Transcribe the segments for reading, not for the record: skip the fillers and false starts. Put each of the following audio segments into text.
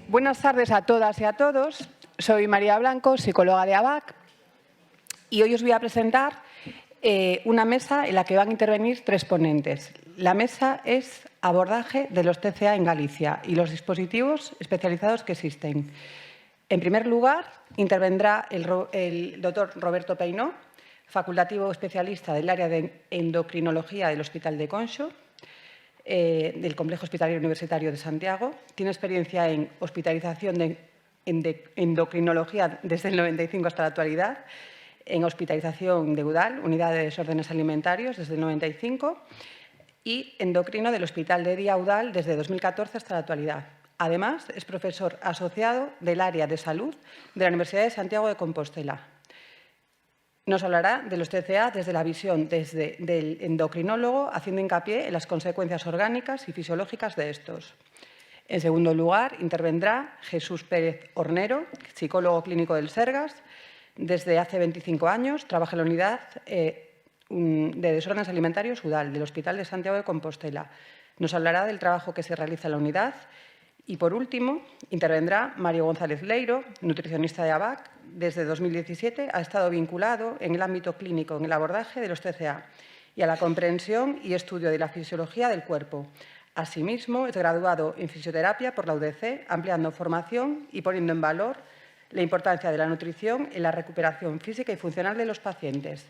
Buenas tardes a todas y a todos. Soy María Blanco, psicóloga de ABAC, y hoy os voy a presentar una mesa en la que van a intervenir 3 ponentes. La mesa es abordaje de los TCA en Galicia y los dispositivos especializados que existen. En primer lugar, intervendrá el doctor Roberto Peinó, facultativo especialista del área de endocrinología del Hospital de Conxo, del Complejo Hospitalario Universitario de Santiago. Tiene experiencia en hospitalización de endocrinología desde el 95 hasta la actualidad, en hospitalización de UDAL, Unidad de Desórdenes Alimentarios, desde el 95, y endocrino del Hospital de Día UDAL desde 2014 hasta la actualidad. Además, es profesor asociado del área de salud de la Universidad de Santiago de Compostela. Nos hablará de los TCA desde la visión del endocrinólogo, haciendo hincapié en las consecuencias orgánicas y fisiológicas de estos. En segundo lugar, intervendrá Jesús Pérez Hornero, psicólogo clínico del Sergas. Desde hace 25 años trabaja en la unidad de desórdenes alimentarios UDAL del Hospital de Santiago de Compostela. Nos hablará del trabajo que se realiza en la unidad. Y, por último, intervendrá Mario González Leiro, nutricionista de ABAC. Desde 2017 ha estado vinculado en el ámbito clínico en el abordaje de los TCA y a la comprensión y estudio de la fisiología del cuerpo. Asimismo, es graduado en fisioterapia por la UDC, ampliando formación y poniendo en valor la importancia de la nutrición en la recuperación física y funcional de los pacientes.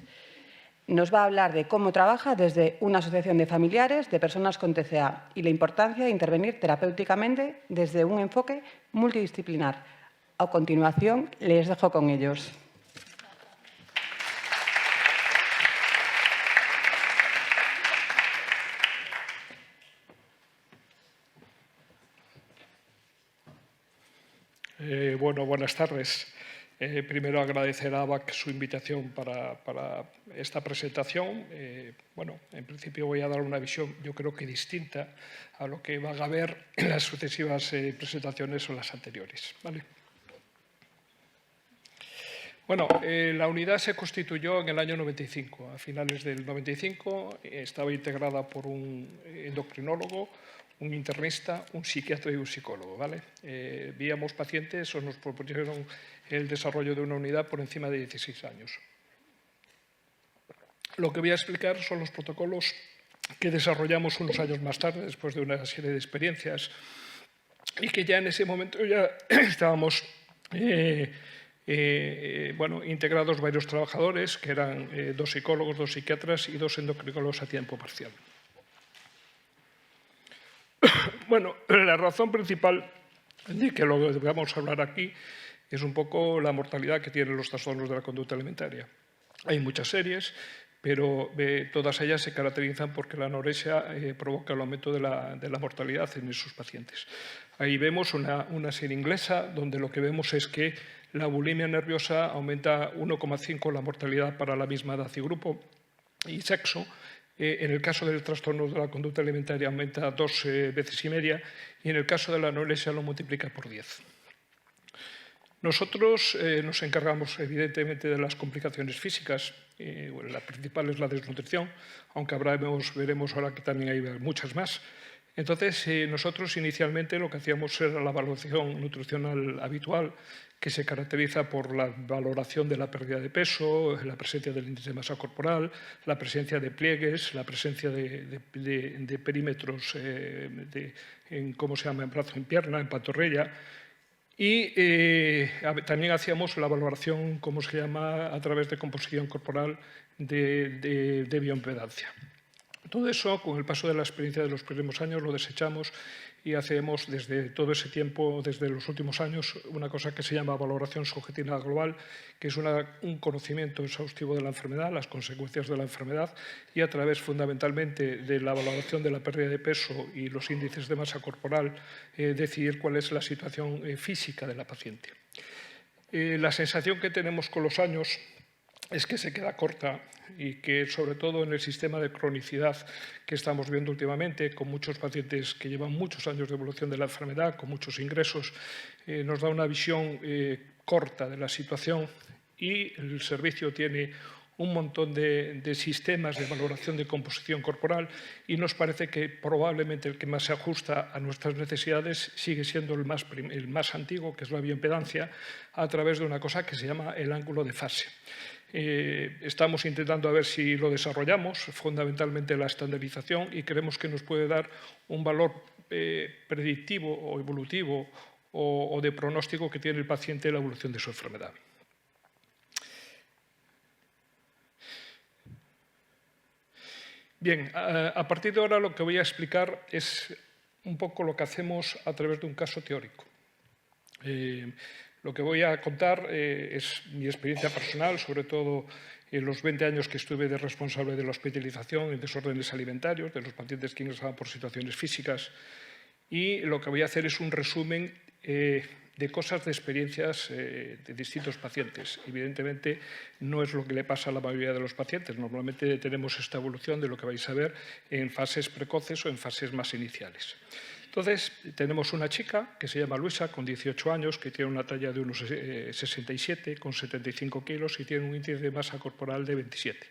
Nos va a hablar de cómo trabaja desde una asociación de familiares de personas con TCA y la importancia de intervenir terapéuticamente desde un enfoque multidisciplinar. A continuación, les dejo con ellos. Buenas tardes. Primero agradecer a ABAC su invitación para esta presentación. En principio voy a dar una visión, yo creo que distinta a lo que van a ver en las sucesivas presentaciones o las anteriores. ¿Vale? La unidad se constituyó en el año 95. A finales del 95 estaba integrada por un endocrinólogo, un internista, un psiquiatra y un psicólogo. ¿Vale? Víamos pacientes o nos propusieron el desarrollo de una unidad por encima de 16 años. Lo que voy a explicar son los protocolos que desarrollamos unos años más tarde, después de una serie de experiencias, y que ya en ese momento ya estábamos integrados varios trabajadores, que eran 2 psicólogos, 2 psiquiatras y 2 endocrinólogos a tiempo parcial. La razón principal de que lo que vamos a hablar aquí es un poco la mortalidad que tienen los trastornos de la conducta alimentaria. Hay muchas series, pero todas ellas se caracterizan porque la anorexia provoca el aumento de la mortalidad en esos pacientes. Ahí vemos una serie inglesa donde lo que vemos es que la bulimia nerviosa aumenta 1,5 la mortalidad para la misma edad y grupo y sexo. En el caso del trastorno de la conducta alimentaria aumenta 2 veces y media y en el caso de la anorexia lo multiplica por 10. Nosotros nos encargamos evidentemente de las complicaciones físicas. La principal es la desnutrición, aunque veremos ahora que también hay muchas más. Entonces, nosotros inicialmente lo que hacíamos era la valoración nutricional habitual, que se caracteriza por la valoración de la pérdida de peso, la presencia del índice de masa corporal, la presencia de pliegues, la presencia de perímetros en brazo, en pierna, en pantorrilla. Y también hacíamos la valoración, a través de composición corporal de bioimpedancia. Todo eso, con el paso de la experiencia de los primeros años, lo desechamos y hacemos desde todo ese tiempo, desde los últimos años, una cosa que se llama valoración subjetiva global, que es un conocimiento exhaustivo de la enfermedad, las consecuencias de la enfermedad, y a través fundamentalmente de la valoración de la pérdida de peso y los índices de masa corporal, decidir cuál es la situación física de la paciente. La sensación que tenemos con los años es que se queda corta y que, sobre todo en el sistema de cronicidad que estamos viendo últimamente, con muchos pacientes que llevan muchos años de evolución de la enfermedad, con muchos ingresos, nos da una visión corta de la situación y el servicio tiene un montón de sistemas de valoración de composición corporal y nos parece que probablemente el que más se ajusta a nuestras necesidades sigue siendo el más antiguo, que es la bioimpedancia, a través de una cosa que se llama el ángulo de fase. Estamos intentando a ver si lo desarrollamos, fundamentalmente la estandarización, y creemos que nos puede dar un valor predictivo o evolutivo o de pronóstico que tiene el paciente en la evolución de su enfermedad. Bien, a partir de ahora lo que voy a explicar es un poco lo que hacemos a través de un caso teórico. Lo que voy a contar es mi experiencia personal, sobre todo en los 20 años que estuve de responsable de la hospitalización en desórdenes alimentarios de los pacientes que ingresaban por situaciones físicas, y lo que voy a hacer es un resumen de cosas, de experiencias de distintos pacientes. Evidentemente, no es lo que le pasa a la mayoría de los pacientes. Normalmente tenemos esta evolución de lo que vais a ver en fases precoces o en fases más iniciales. Entonces, tenemos una chica que se llama Luisa, con 18 años, que tiene una talla de unos 67, con 75 kilos y tiene un índice de masa corporal de 27.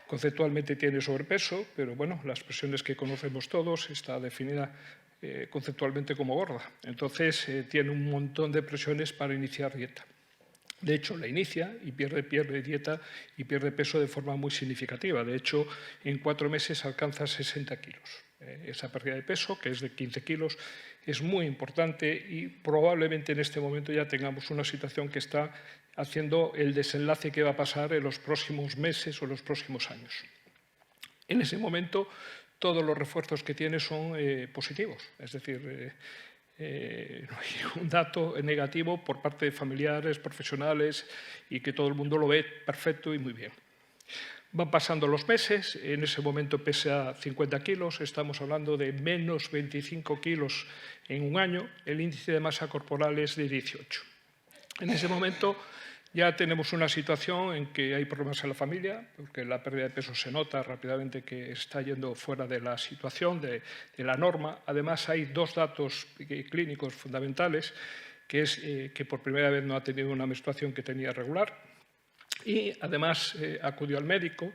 Conceptualmente tiene sobrepeso, pero bueno, las presiones que conocemos todos está definida conceptualmente como gorda. Entonces, tiene un montón de presiones para iniciar dieta. De hecho, la inicia y pierde dieta y pierde peso de forma muy significativa. De hecho, en 4 meses alcanza 60 kilos. Esa pérdida de peso, que es de 15 kilos, es muy importante y probablemente en este momento ya tengamos una situación que está haciendo el desenlace que va a pasar en los próximos meses o los próximos años. En ese momento, todos los refuerzos que tiene son positivos, es decir, no hay un dato negativo por parte de familiares, profesionales, y que todo el mundo lo ve perfecto y muy bien. Van pasando los meses, en ese momento pesa 50 kilos, estamos hablando de menos 25 kilos en un año, el índice de masa corporal es de 18. En ese momento ya tenemos una situación en que hay problemas en la familia, porque la pérdida de peso se nota rápidamente que está yendo fuera de la situación, de la norma. Además, hay 2 datos clínicos fundamentales, que es que por primera vez no ha tenido una menstruación que tenía regular, y además acudió al médico,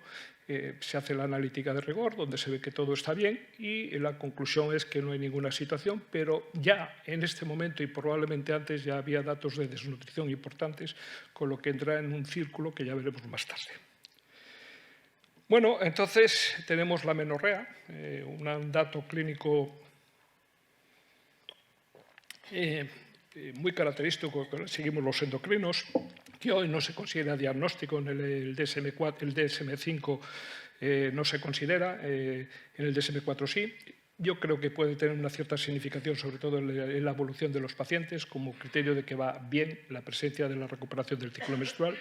se hace la analítica de rigor, donde se ve que todo está bien, y la conclusión es que no hay ninguna situación, pero ya en este momento y probablemente antes ya había datos de desnutrición importantes, con lo que entra en un círculo que ya veremos más tarde. Bueno, entonces tenemos la menorrea, un dato clínico muy característico que seguimos los endocrinos, que hoy no se considera diagnóstico, en el DSM-4, el DSM-5 no se considera, en el DSM-4 sí. Yo creo que puede tener una cierta significación, sobre todo en la evolución de los pacientes, como criterio de que va bien la presencia de la recuperación del ciclo menstrual.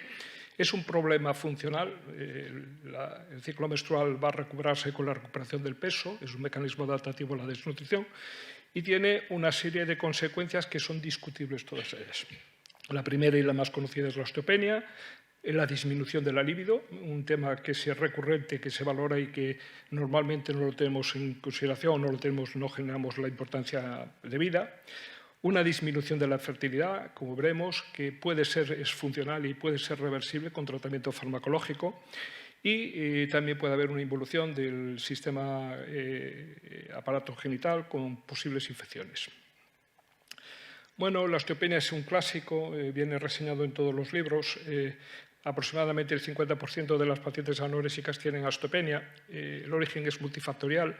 Es un problema funcional, el ciclo menstrual va a recuperarse con la recuperación del peso, es un mecanismo adaptativo a la desnutrición, y tiene una serie de consecuencias que son discutibles todas ellas. La primera y la más conocida es la osteopenia, la disminución de la libido, un tema que es recurrente, que se valora y que normalmente no lo tenemos en consideración, no generamos la importancia debida. Una disminución de la fertilidad, como veremos, que es funcional y puede ser reversible con tratamiento farmacológico. Y también puede haber una involución del sistema aparato genital con posibles infecciones. Bueno, la osteopenia es un clásico, viene reseñado en todos los libros. Aproximadamente el 50% de las pacientes anorésicas tienen osteopenia. El origen es multifactorial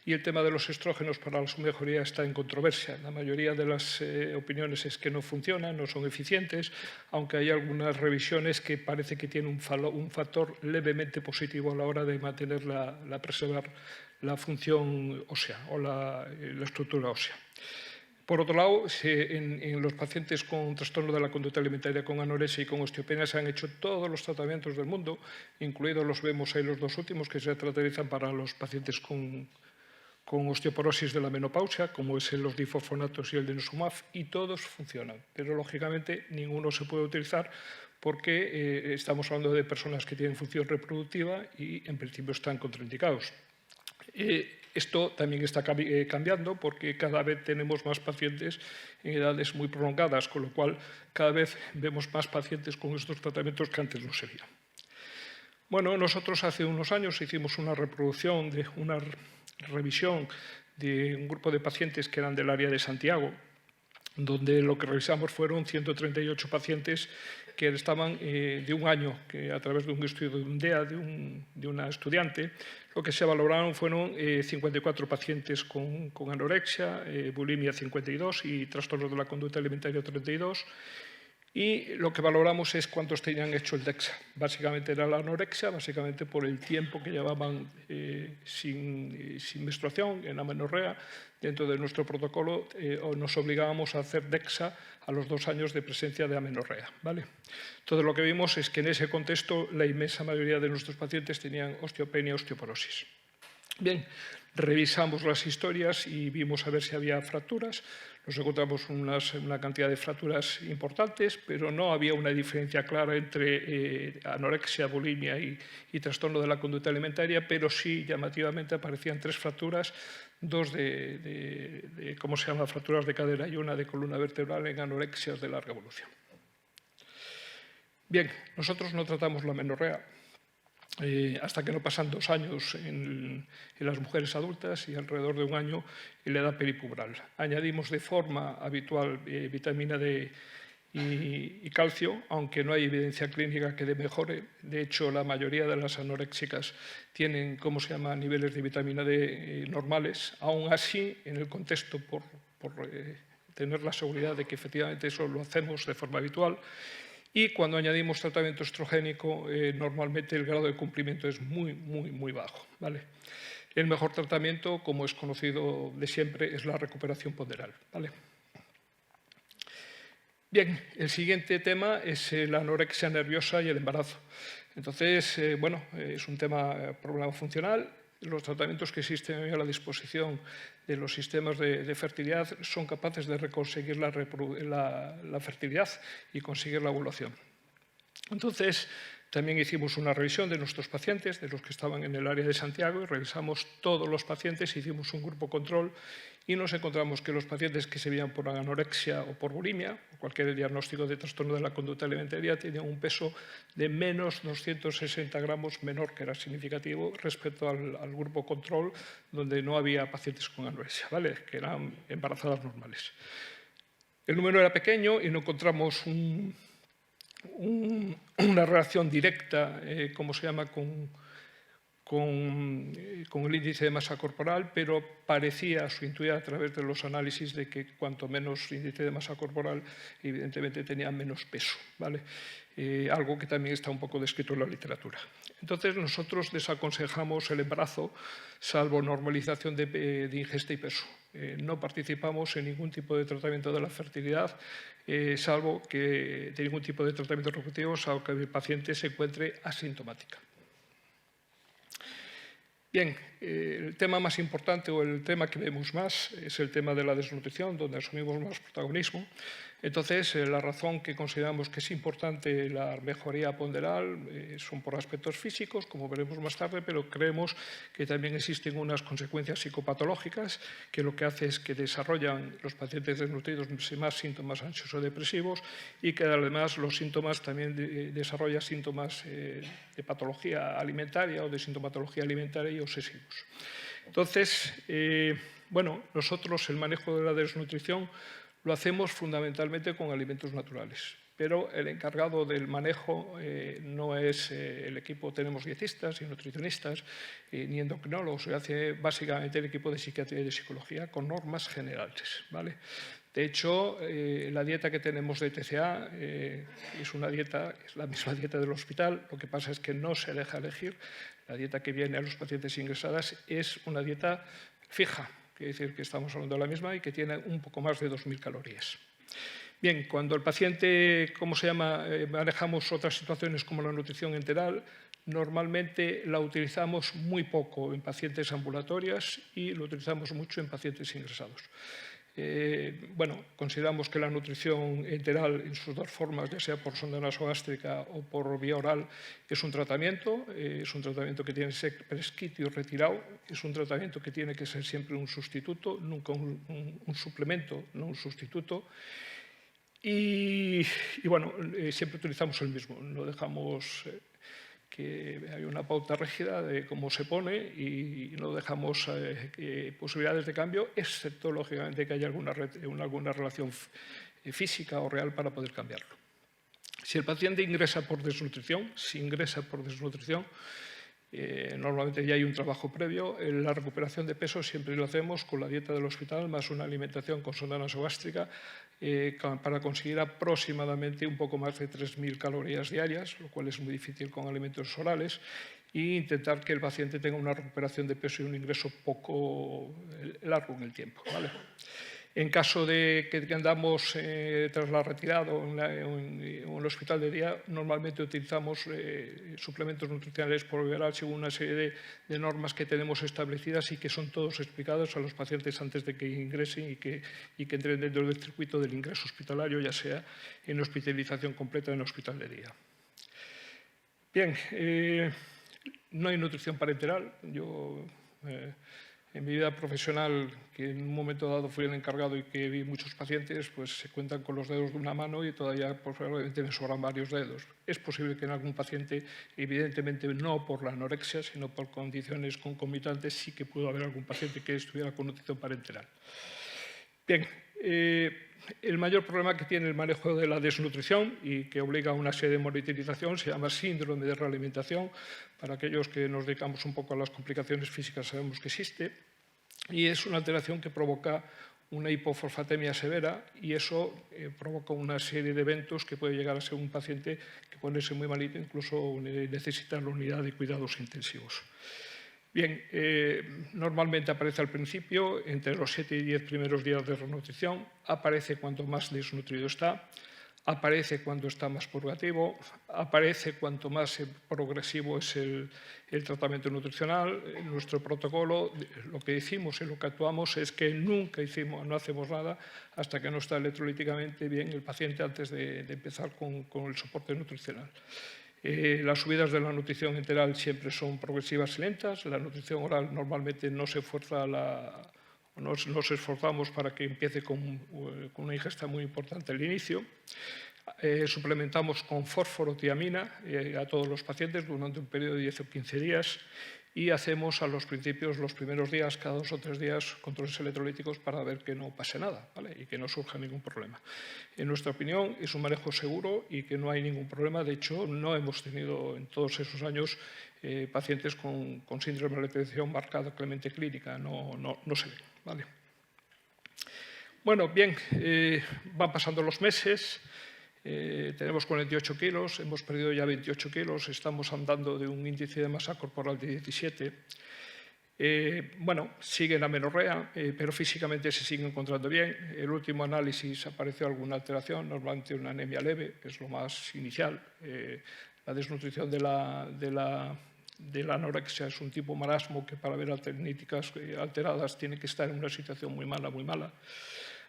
y el tema de los estrógenos para su mejoría está en controversia. La mayoría de las opiniones es que no funcionan, no son eficientes, aunque hay algunas revisiones que parece que tienen un factor levemente positivo a la hora de mantener preservar la función ósea o la estructura ósea. Por otro lado, en los pacientes con trastorno de la conducta alimentaria, con anorexia y con osteopenia, se han hecho todos los tratamientos del mundo, incluidos los vemos ahí los 2 últimos que se tratalizan para los pacientes con osteoporosis de la menopausia, como es los difosfonatos y el denosumab, y todos funcionan. Pero, lógicamente, ninguno se puede utilizar porque estamos hablando de personas que tienen función reproductiva y, en principio, están contraindicados. Esto también está cambiando porque cada vez tenemos más pacientes en edades muy prolongadas, con lo cual cada vez vemos más pacientes con estos tratamientos que antes no se veían. Bueno, nosotros hace unos años hicimos una revisión de un grupo de pacientes que eran del área de Santiago, donde lo que revisamos fueron 138 pacientes que estaban de un año, que a través de un estudio de un DEA, de una estudiante, lo que se valoraron fueron 54 pacientes con anorexia, bulimia 52 y trastornos de la conducta alimentaria 32. Y lo que valoramos es cuántos tenían hecho el DEXA. Básicamente era la anorexia, básicamente por el tiempo que llevaban sin menstruación, en amenorrea. Dentro de nuestro protocolo nos obligábamos a hacer DEXA a los 2 años de presencia de amenorrea, ¿vale? Entonces lo que vimos es que en ese contexto la inmensa mayoría de nuestros pacientes tenían osteopenia, osteoporosis. Bien, revisamos las historias y vimos a ver si había fracturas. Nos encontramos una cantidad de fracturas importantes, pero no había una diferencia clara entre anorexia, bulimia y trastorno de la conducta alimentaria, pero sí llamativamente aparecían 3 fracturas, 2 ¿cómo se llama?, fracturas de cadera y una de columna vertebral en anorexias de larga evolución. Bien, nosotros no tratamos la amenorrea hasta que no pasan 2 años en las mujeres adultas y alrededor de 1 año en la edad peripuberal. Añadimos de forma habitual vitamina D y calcio, aunque no hay evidencia clínica que mejore. De hecho, la mayoría de las anoréxicas tienen, niveles de vitamina D normales. Aún así, en el contexto, por tener la seguridad de que efectivamente eso lo hacemos de forma habitual, y cuando añadimos tratamiento estrogénico, normalmente el grado de cumplimiento es muy, muy, muy bajo, ¿vale? El mejor tratamiento, como es conocido de siempre, es la recuperación ponderal, ¿vale? Bien, el siguiente tema es la anorexia nerviosa y el embarazo. Entonces, es un problema funcional. Los tratamientos que existen hoy a la disposición de los sistemas de fertilidad son capaces de conseguir la fertilidad y conseguir la ovulación. Entonces, también hicimos una revisión de nuestros pacientes, de los que estaban en el área de Santiago, y revisamos todos los pacientes, hicimos un grupo control y nos encontramos que los pacientes que se veían por anorexia o por bulimia, o cualquier diagnóstico de trastorno de la conducta alimentaria, tenían un peso de menos 260 gramos, menor, que era significativo, respecto al grupo control, donde no había pacientes con anorexia, ¿vale?, que eran embarazadas normales. El número era pequeño y no encontramos una relación directa, con el índice de masa corporal, pero parecía, se intuía a través de los análisis de que cuanto menos índice de masa corporal, evidentemente tenía menos peso, ¿vale? Algo que también está un poco descrito en la literatura. Entonces, nosotros desaconsejamos el embarazo, salvo normalización de ingesta y peso. No participamos en ningún tipo de tratamiento de la fertilidad, salvo que de ningún tipo de tratamiento reproductivo, salvo que el paciente se encuentre asintomática. Bien, el tema más importante o el tema que vemos más es el tema de la desnutrición, donde asumimos más protagonismo. Entonces, la razón que consideramos que es importante la mejoría ponderal son por aspectos físicos, como veremos más tarde, pero creemos que también existen unas consecuencias psicopatológicas que lo que hace es que desarrollan los pacientes desnutridos más síntomas ansioso-depresivos y que además los síntomas también desarrollan síntomas de patología alimentaria o de sintomatología alimentaria y obsesivos. Entonces, nosotros el manejo de la desnutrición lo hacemos fundamentalmente con alimentos naturales, pero el encargado del manejo no es el equipo, tenemos dietistas y nutricionistas ni endocrinólogos, se hace básicamente el equipo de psiquiatría y de psicología con normas generales, ¿vale? De hecho, la dieta que tenemos de TCA es la misma dieta del hospital, lo que pasa es que no se deja elegir. La dieta que viene a los pacientes ingresadas es una dieta fija, quiere decir que estamos hablando de la misma y que tiene un poco más de 2.000 calorías. Bien, cuando el paciente, manejamos otras situaciones como la nutrición enteral, normalmente la utilizamos muy poco en pacientes ambulatorias y lo utilizamos mucho en pacientes ingresados. Consideramos que la nutrición enteral en sus 2 formas, ya sea por sonda nasogástrica o por vía oral, es un tratamiento que tiene que ser prescrito y retirado, es un tratamiento que tiene que ser siempre un sustituto, nunca un suplemento, no un sustituto. Y siempre utilizamos el mismo, no dejamos que hay una pauta rígida de cómo se pone y no dejamos posibilidades de cambio, excepto, lógicamente, que haya alguna relación física o real para poder cambiarlo. Si el paciente ingresa por desnutrición, normalmente ya hay un trabajo previo. La recuperación de peso siempre lo hacemos con la dieta del hospital más una alimentación con sonda nasogástrica para conseguir aproximadamente un poco más de 3.000 calorías diarias, lo cual es muy difícil con alimentos orales, e intentar que el paciente tenga una recuperación de peso y un ingreso poco largo en el tiempo, ¿vale? En caso de que andamos tras la retirada o en el hospital de día, normalmente utilizamos suplementos nutricionales por beberal según una serie de normas que tenemos establecidas y que son todos explicados a los pacientes antes de que ingresen y que entren dentro del circuito del ingreso hospitalario, ya sea en hospitalización completa o en hospital de día. Bien, no hay nutrición parenteral. Yo en mi vida profesional, que en un momento dado fui el encargado y que vi muchos pacientes, pues se cuentan con los dedos de una mano y todavía probablemente me sobran varios dedos. Es posible que en algún paciente, evidentemente no por la anorexia, sino por condiciones concomitantes, sí que pudo haber algún paciente que estuviera con nutrición parenteral. Bien, el mayor problema que tiene el manejo de la desnutrición y que obliga a una serie de monitorización se llama síndrome de realimentación. Para aquellos que nos dedicamos un poco a las complicaciones físicas sabemos que existe y es una alteración que provoca una hipofosfatemia severa y eso provoca una serie de eventos que puede llegar a ser un paciente que puede ser muy malito, incluso necesitar la unidad de cuidados intensivos. Bien, normalmente aparece al principio, entre los 7 y 10 primeros días de desnutrición, aparece cuanto más desnutrido está, aparece cuando está más purgativo, aparece cuanto más progresivo es el tratamiento nutricional. En nuestro protocolo lo que decimos y lo que actuamos es que nunca no hacemos nada hasta que no está electrolíticamente bien el paciente antes de empezar con el soporte nutricional. Las subidas de la nutrición enteral siempre son progresivas y lentas. La nutrición oral normalmente no se esfuerza nos esforzamos para que empiece con una ingesta muy importante al inicio. Suplementamos con fósforo, tiamina a todos los pacientes durante un periodo de 10 o 15 días y hacemos a los principios, los primeros días, cada 2 o 3 días, controles electrolíticos para ver que no pase nada, ¿vale? Y que no surja ningún problema. En nuestra opinión, es un manejo seguro y que no hay ningún problema. De hecho, no hemos tenido en todos esos años pacientes con síndrome de retención marcada claramente clínica. No se ve, ¿vale? Bueno, bien, van pasando los meses. Tenemos 48 kilos, hemos perdido ya 28 kilos, estamos andando de un índice de masa corporal de 17. Bueno, sigue la amenorrea, pero físicamente se sigue encontrando bien. El último análisis apareció alguna alteración, normalmente una anemia leve, que es lo más inicial. La desnutrición de la anorexia es un tipo marasmo que para ver alterníticas alteradas tiene que estar en una situación muy mala, muy mala.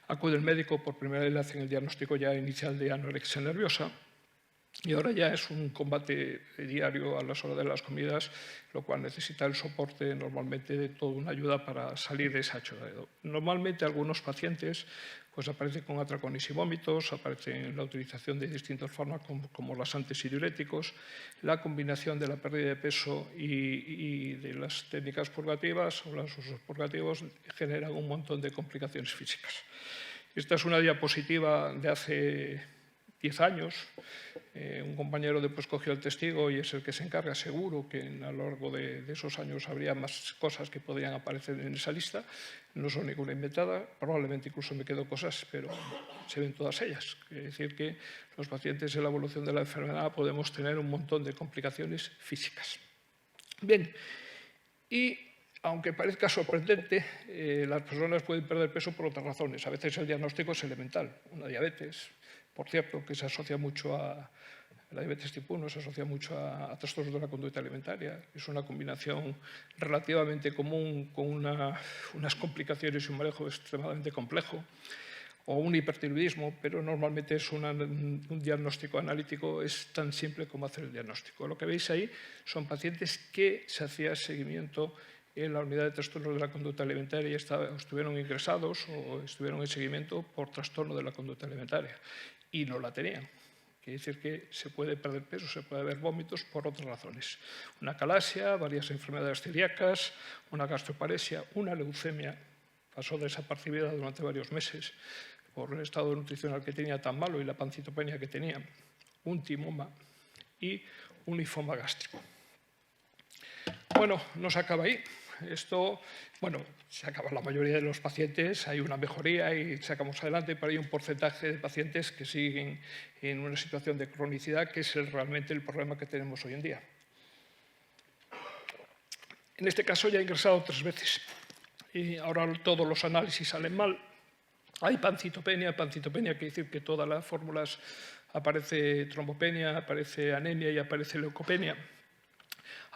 Acude el médico, por primera vez le hacen el diagnóstico ya inicial de anorexia nerviosa y ahora ya es un combate diario a las horas de las comidas, lo cual necesita el soporte normalmente de toda una ayuda para salir de ese achorreo. Normalmente algunos pacientes pues aparecen con atracones y vómitos, aparecen en la utilización de distintos fármacos como laxantes y diuréticos. La combinación de la pérdida de peso y de las técnicas purgativas o los usos purgativos generan un montón de complicaciones físicas. Esta es una diapositiva de hace 10 años. Un compañero después cogió el testigo y es el que se encarga, seguro que a lo largo de esos años habría más cosas que podrían aparecer en esa lista. No son ninguna inventada, probablemente incluso me quedo cosas, pero se ven todas ellas. Es decir, que los pacientes en la evolución de la enfermedad podemos tener un montón de complicaciones físicas. Bien, y aunque parezca sorprendente, las personas pueden perder peso por otras razones. A veces el diagnóstico es elemental, una diabetes, por cierto, que se asocia mucho a la diabetes tipo 1, se asocia mucho a trastornos de la conducta alimentaria. Es una combinación relativamente común con unas complicaciones y un manejo extremadamente complejo. O un hipertiroidismo, pero normalmente es un diagnóstico analítico, es tan simple como hacer el diagnóstico. Lo que veis ahí son pacientes que se hacía seguimiento en la unidad de trastornos de la conducta alimentaria y estuvieron ingresados o estuvieron en seguimiento por trastorno de la conducta alimentaria y no la tenían. Quiere decir que se puede perder peso, se puede haber vómitos por otras razones. Una calasia, varias enfermedades celíacas, una gastroparesia, una leucemia, pasó desapercibida durante varios meses por el estado nutricional que tenía tan malo y la pancitopenia que tenía, un timoma y un linfoma gástrico. Bueno, no se acaba ahí. Esto, bueno, se acaba la mayoría de los pacientes, hay una mejoría y sacamos adelante, pero hay un porcentaje de pacientes que siguen en una situación de cronicidad, que es realmente el problema que tenemos hoy en día. En este caso ya he ingresado 3 veces y ahora todos los análisis salen mal. Hay pancitopenia quiere decir que todas las fórmulas aparece trombopenia, aparece anemia y aparece leucopenia.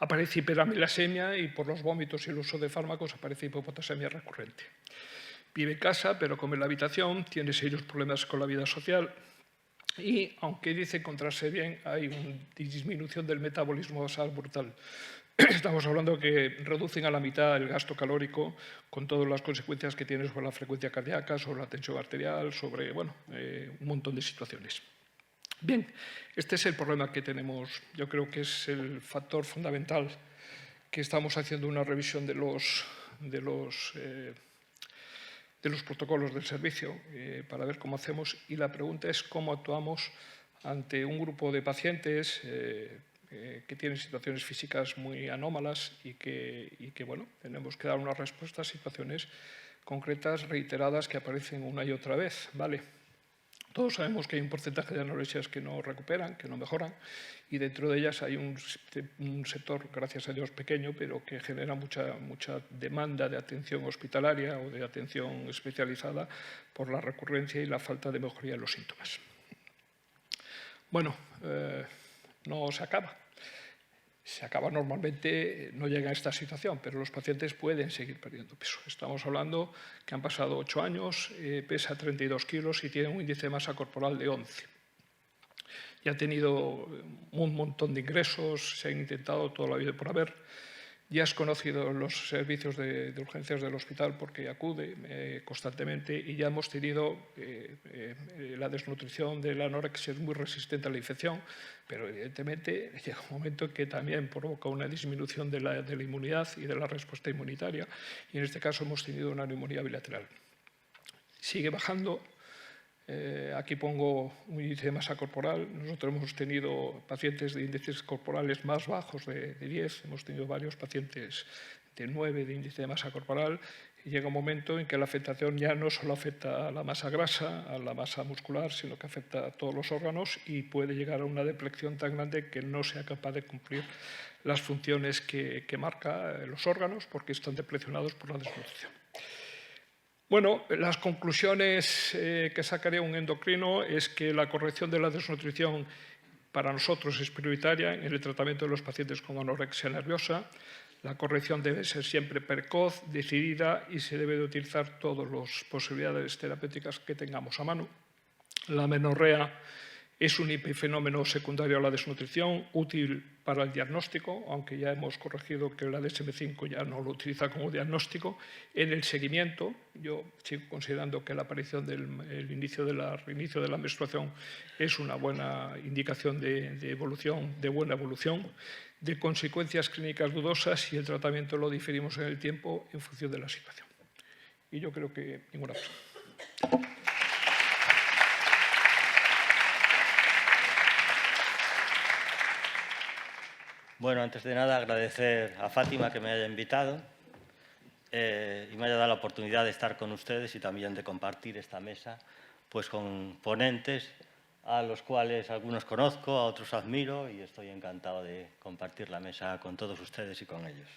Aparece hiperamilasemia y por los vómitos y el uso de fármacos aparece hipopotasemia recurrente. Vive en casa, pero come en la habitación, tiene serios problemas con la vida social y, aunque dice encontrarse bien, hay una disminución del metabolismo basal brutal. Estamos hablando que reducen a la mitad el gasto calórico con todas las consecuencias que tiene sobre la frecuencia cardíaca, sobre la tensión arterial, sobre un montón de situaciones. Bien, este es el problema que tenemos. Yo creo que es el factor fundamental que estamos haciendo una revisión de los protocolos del servicio para ver cómo hacemos. Y la pregunta es cómo actuamos ante un grupo de pacientes que tienen situaciones físicas muy anómalas y que bueno, tenemos que dar una respuesta a situaciones concretas, reiteradas, que aparecen una y otra vez, ¿vale? Todos sabemos que hay un porcentaje de anorexías que no recuperan, que no mejoran, y dentro de ellas hay un sector, gracias a Dios, pequeño, pero que genera mucha demanda de atención hospitalaria o de atención especializada por la recurrencia y la falta de mejoría de los síntomas. Bueno, no se acaba. Se acaba normalmente, no llega a esta situación, pero los pacientes pueden seguir perdiendo peso. Estamos hablando que han pasado 8 años, pesa 32 kilos y tiene un índice de masa corporal de 11. Y ha tenido un montón de ingresos, se ha intentado toda la vida por haber. Ya has conocido los servicios de urgencias del hospital porque acude constantemente y ya hemos tenido la desnutrición de la anorexia es muy resistente a la infección, pero evidentemente llega un momento en que también provoca una disminución de la inmunidad y de la respuesta inmunitaria y en este caso hemos tenido una neumonía bilateral. Sigue bajando. Aquí pongo un índice de masa corporal. Nosotros hemos tenido pacientes de índices corporales más bajos de 10, hemos tenido varios pacientes de 9 de índice de masa corporal y llega un momento en que la afectación ya no solo afecta a la masa grasa, a la masa muscular, sino que afecta a todos los órganos y puede llegar a una deplección tan grande que no sea capaz de cumplir las funciones que marca los órganos porque están depleccionados por la desnutrición. Bueno, las conclusiones que sacaría un endocrino es que la corrección de la desnutrición para nosotros es prioritaria en el tratamiento de los pacientes con anorexia nerviosa. La corrección debe ser siempre precoz, decidida y se debe de utilizar todas las posibilidades terapéuticas que tengamos a mano. La amenorrea es un epifenómeno secundario a la desnutrición, útil para el diagnóstico, aunque ya hemos corregido que la DSM-5 ya no lo utiliza como diagnóstico. En el seguimiento, yo sigo considerando que la aparición del inicio de la menstruación es una buena indicación de evolución, de buena evolución, de consecuencias clínicas dudosas y el tratamiento lo diferimos en el tiempo en función de la situación. Y yo creo que ninguna cosa. Bueno, antes de nada agradecer a Fátima que me haya invitado y me haya dado la oportunidad de estar con ustedes y también de compartir esta mesa pues, con ponentes a los cuales algunos conozco, a otros admiro y estoy encantado de compartir la mesa con todos ustedes y con ellos.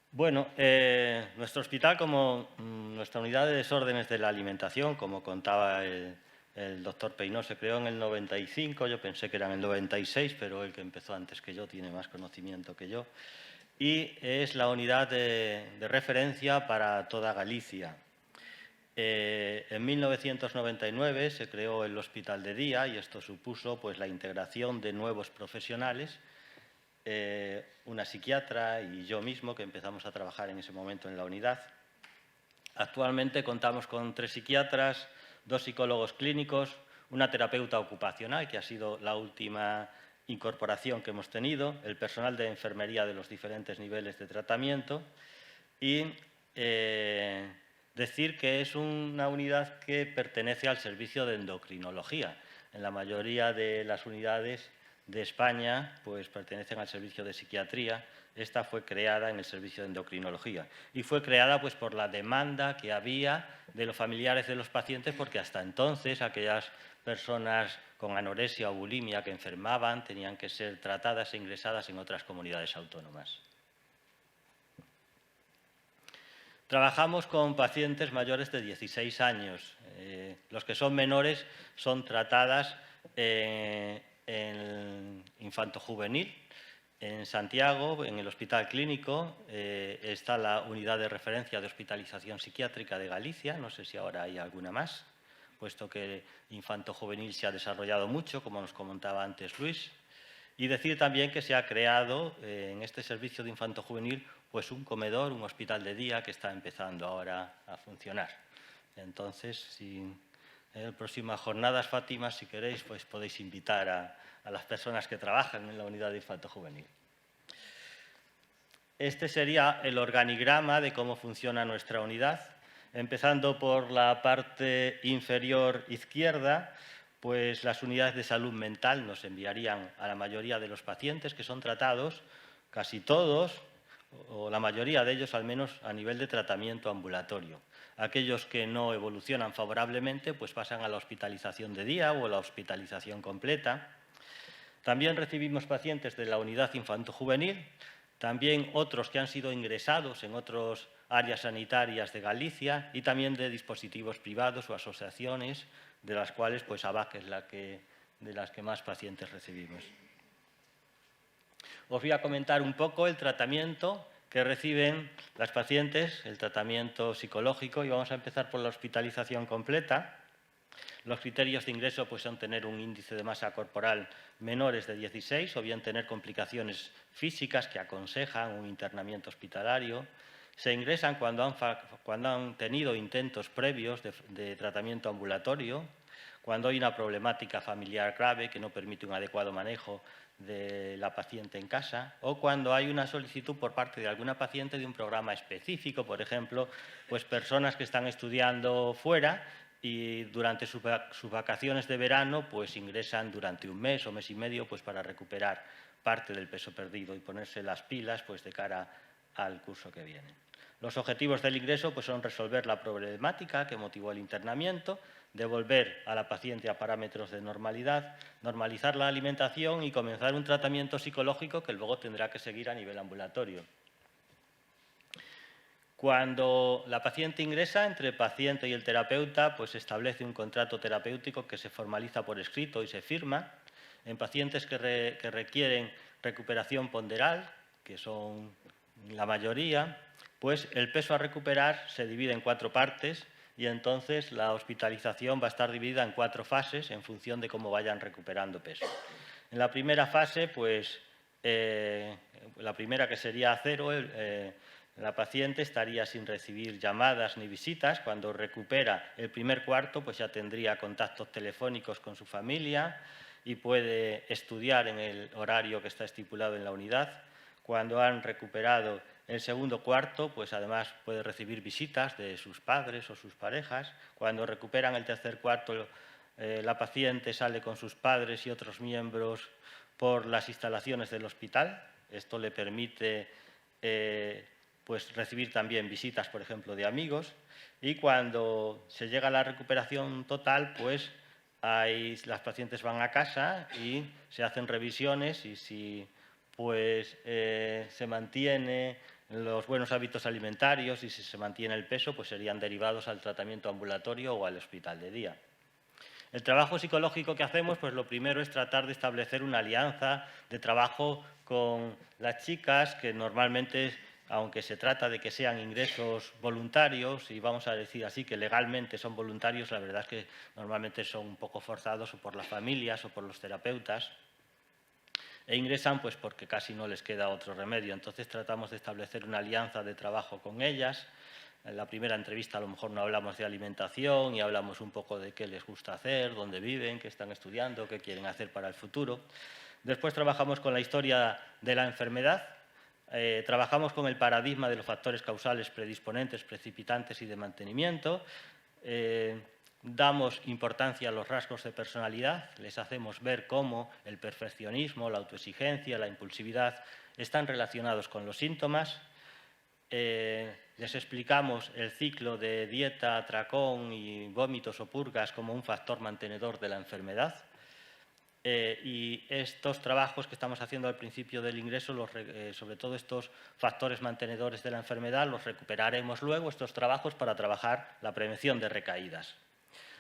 Bueno, nuestro hospital, como nuestra unidad de desórdenes de la alimentación, como contaba el doctor Peinó, se creó en el 95, yo pensé que era en el 96, pero el que empezó antes que yo tiene más conocimiento que yo. Y es la unidad de referencia para toda Galicia. En 1999 se creó el Hospital de Día y esto supuso pues, la integración de nuevos profesionales, una psiquiatra y yo mismo, que empezamos a trabajar en ese momento en la unidad. Actualmente contamos con 3 psiquiatras, 2 psicólogos clínicos, una terapeuta ocupacional, que ha sido la última incorporación que hemos tenido, el personal de enfermería de los diferentes niveles de tratamiento y decir que es una unidad que pertenece al servicio de endocrinología. En la mayoría de las unidades de España pues pertenecen al servicio de psiquiatría. Esta fue creada en el servicio de endocrinología y fue creada pues por la demanda que había de los familiares de los pacientes, porque hasta entonces aquellas personas con anorexia o bulimia que enfermaban tenían que ser tratadas e ingresadas en otras comunidades autónomas. Trabajamos con pacientes mayores de 16 años. Los que son menores son tratadas en infanto-juvenil. En Santiago, en el Hospital Clínico, está la unidad de referencia de hospitalización psiquiátrica de Galicia. No sé si ahora hay alguna más, puesto que infanto-juvenil se ha desarrollado mucho, como nos comentaba antes Luis. Y decir también que se ha creado en este servicio de infanto-juvenil pues un comedor, un hospital de día que está empezando ahora a funcionar. Entonces, si en las próximas jornadas, Fátima, si queréis, pues podéis invitar a las personas que trabajan en la unidad de infanto-juvenil. Este sería el organigrama de cómo funciona nuestra unidad. Empezando por la parte inferior izquierda, pues las unidades de salud mental nos enviarían a la mayoría de los pacientes que son tratados, casi todos, o la mayoría de ellos al menos a nivel de tratamiento ambulatorio. Aquellos que no evolucionan favorablemente pues pasan a la hospitalización de día o a la hospitalización completa. También recibimos pacientes de la unidad infanto-juvenil, también otros que han sido ingresados en otras áreas sanitarias de Galicia y también de dispositivos privados o asociaciones, de las cuales pues ABAC es de las que más pacientes recibimos. Os voy a comentar un poco el tratamiento que reciben las pacientes, el tratamiento psicológico, y vamos a empezar por la hospitalización completa. Los criterios de ingreso pues, son tener un índice de masa corporal menores de 16 o bien tener complicaciones físicas que aconsejan un internamiento hospitalario. Se ingresan cuando han tenido intentos previos de tratamiento ambulatorio, cuando hay una problemática familiar grave que no permite un adecuado manejo de la paciente en casa, o cuando hay una solicitud por parte de alguna paciente de un programa específico, por ejemplo, pues personas que están estudiando fuera y durante sus vacaciones de verano pues ingresan durante un mes o mes y medio pues para recuperar parte del peso perdido y ponerse las pilas pues de cara al curso que viene. Los objetivos del ingreso pues, son resolver la problemática que motivó el internamiento, devolver a la paciente a parámetros de normalidad, normalizar la alimentación y comenzar un tratamiento psicológico que luego tendrá que seguir a nivel ambulatorio. Cuando la paciente ingresa, entre el paciente y el terapeuta, pues se establece un contrato terapéutico que se formaliza por escrito y se firma. En pacientes que requieren recuperación ponderal, que son la mayoría, pues el peso a recuperar se divide en 4 partes y entonces la hospitalización va a estar dividida en 4 fases en función de cómo vayan recuperando peso. En la primera fase, pues la primera que sería 0, la paciente estaría sin recibir llamadas ni visitas. Cuando recupera el primer cuarto, pues ya tendría contactos telefónicos con su familia y puede estudiar en el horario que está estipulado en la unidad. Cuando han recuperado el segundo cuarto, pues además puede recibir visitas de sus padres o sus parejas. Cuando recuperan el tercer cuarto, la paciente sale con sus padres y otros miembros por las instalaciones del hospital. Esto le permite pues recibir también visitas, por ejemplo, de amigos. Y cuando se llega a la recuperación total, pues las pacientes van a casa y se hacen revisiones y si pues se mantiene los buenos hábitos alimentarios y si se mantiene el peso, pues serían derivados al tratamiento ambulatorio o al hospital de día. El trabajo psicológico que hacemos, pues lo primero es tratar de establecer una alianza de trabajo con las chicas, que normalmente, aunque se trata de que sean ingresos voluntarios, y vamos a decir así que legalmente son voluntarios, la verdad es que normalmente son un poco forzados o por las familias o por los terapeutas, e ingresan pues porque casi no les queda otro remedio. Entonces tratamos de establecer una alianza de trabajo con ellas. en la primera entrevista a lo mejor no hablamos de alimentación y hablamos un poco de qué les gusta hacer, dónde viven, qué están estudiando, qué quieren hacer para el futuro. Después trabajamos con la historia de la enfermedad. Trabajamos con el paradigma de los factores causales predisponentes, precipitantes y de mantenimiento. Damos importancia a los rasgos de personalidad, les hacemos ver cómo el perfeccionismo, la autoexigencia, la impulsividad están relacionados con los síntomas. Les explicamos el ciclo de dieta, atracón y vómitos o purgas como un factor mantenedor de la enfermedad. Y estos trabajos que estamos haciendo al principio del ingreso, sobre todo estos factores mantenedores de la enfermedad, los recuperaremos luego, estos trabajos, para trabajar la prevención de recaídas.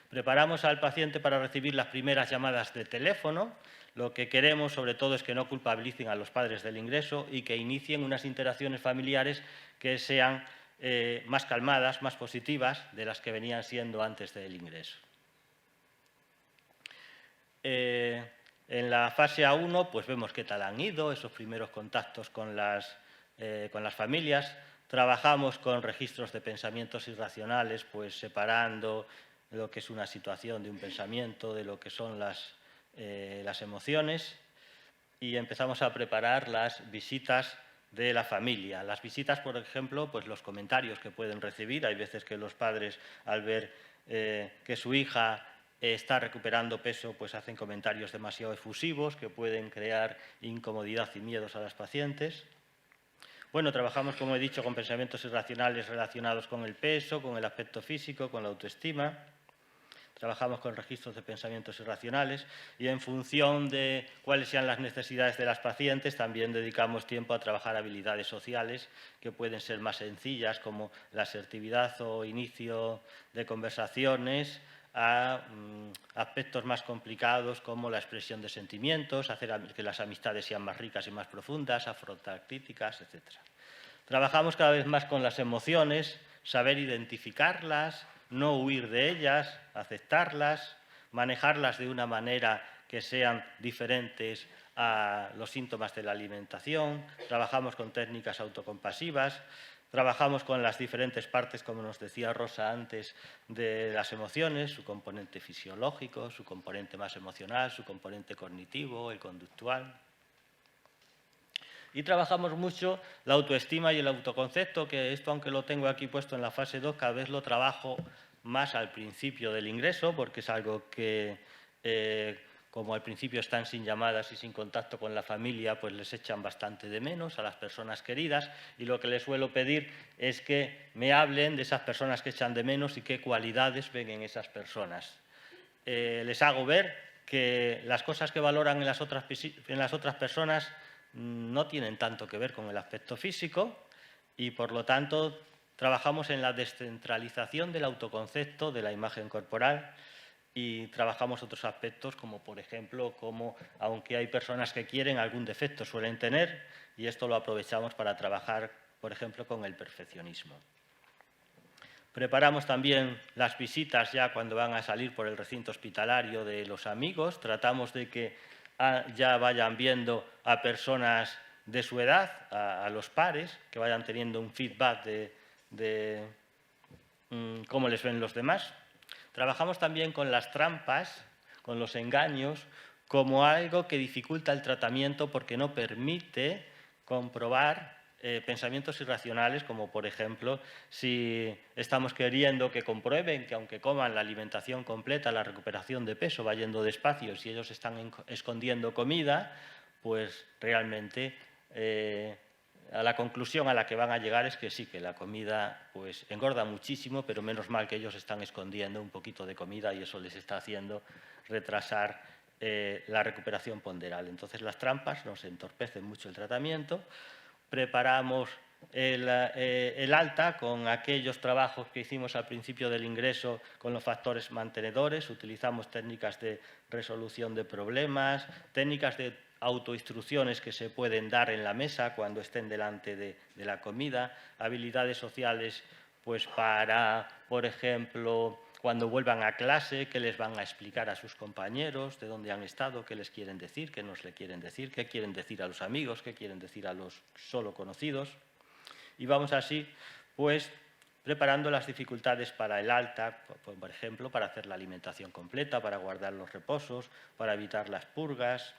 Preparamos al paciente para recibir las primeras llamadas de teléfono. Lo que queremos, sobre todo, es que no culpabilicen a los padres del ingreso y que inicien unas interacciones familiares que sean más calmadas, más positivas de las que venían siendo antes del ingreso. En la fase A1 pues vemos qué tal han ido esos primeros contactos con las familias. Trabajamos con registros de pensamientos irracionales, pues separando lo que es una situación de un pensamiento de lo que son las emociones, y empezamos a preparar las visitas de la familia. Las visitas, por ejemplo, pues los comentarios que pueden recibir. Hay veces que los padres, al ver que su hija está recuperando peso, pues hacen comentarios demasiado efusivos que pueden crear incomodidad y miedos a las pacientes. Bueno, trabajamos, como he dicho, con pensamientos irracionales relacionados con el peso, con el aspecto físico, con la autoestima. Trabajamos con registros de pensamientos irracionales y, en función de cuáles sean las necesidades de las pacientes, también dedicamos tiempo a trabajar habilidades sociales que pueden ser más sencillas, como la asertividad o inicio de conversaciones, a aspectos más complicados como la expresión de sentimientos, hacer que las amistades sean más ricas y más profundas, afrontar críticas, etc. Trabajamos cada vez más con las emociones, saber identificarlas, no huir de ellas, aceptarlas, manejarlas de una manera que sean diferentes a los síntomas de la alimentación. Trabajamos con técnicas autocompasivas. Trabajamos con las diferentes partes, como nos decía Rosa antes, de las emociones, su componente fisiológico, su componente más emocional, su componente cognitivo, el conductual. Y trabajamos mucho la autoestima y el autoconcepto, que esto, aunque lo tengo aquí puesto en la fase 2, cada vez lo trabajo más al principio del ingreso, porque es algo que, como al principio están sin llamadas y sin contacto con la familia, pues les echan bastante de menos a las personas queridas, y lo que les suelo pedir es que me hablen de esas personas que echan de menos y qué cualidades ven en esas personas. Les hago ver que las cosas que valoran en las otras personas no tienen tanto que ver con el aspecto físico, y, por lo tanto, trabajamos en la descentralización del autoconcepto, de la imagen corporal, y trabajamos otros aspectos como, por ejemplo, como aunque hay personas que quieren, algún defecto suelen tener, y esto lo aprovechamos para trabajar, por ejemplo, con el perfeccionismo. Preparamos también las visitas ya cuando van a salir por el recinto hospitalario de los amigos. Tratamos de que ya vayan viendo a personas de su edad, a los pares, que vayan teniendo un feedback de cómo les ven los demás. Trabajamos también con las trampas, con los engaños, como algo que dificulta el tratamiento porque no permite comprobar pensamientos irracionales, como por ejemplo si estamos queriendo que comprueben que aunque coman la alimentación completa, la recuperación de peso va yendo despacio, si ellos están escondiendo comida, pues realmente a la conclusión a la que van a llegar es que sí, que la comida pues engorda muchísimo, pero menos mal que ellos están escondiendo un poquito de comida y eso les está haciendo retrasar la recuperación ponderal. Entonces las trampas nos entorpecen mucho el tratamiento. Preparamos el alta con aquellos trabajos que hicimos al principio del ingreso con los factores mantenedores. Utilizamos técnicas de resolución de problemas, técnicas de autoinstrucciones que se pueden dar en la mesa cuando estén delante de la comida, habilidades sociales pues para, por ejemplo, cuando vuelvan a clase, qué les van a explicar a sus compañeros, de dónde han estado, qué les quieren decir, qué nos le quieren decir, qué quieren decir a los amigos, qué quieren decir a los solo conocidos. Y vamos así, pues, preparando las dificultades para el alta, por ejemplo, para hacer la alimentación completa, para guardar los reposos, para evitar las purgas,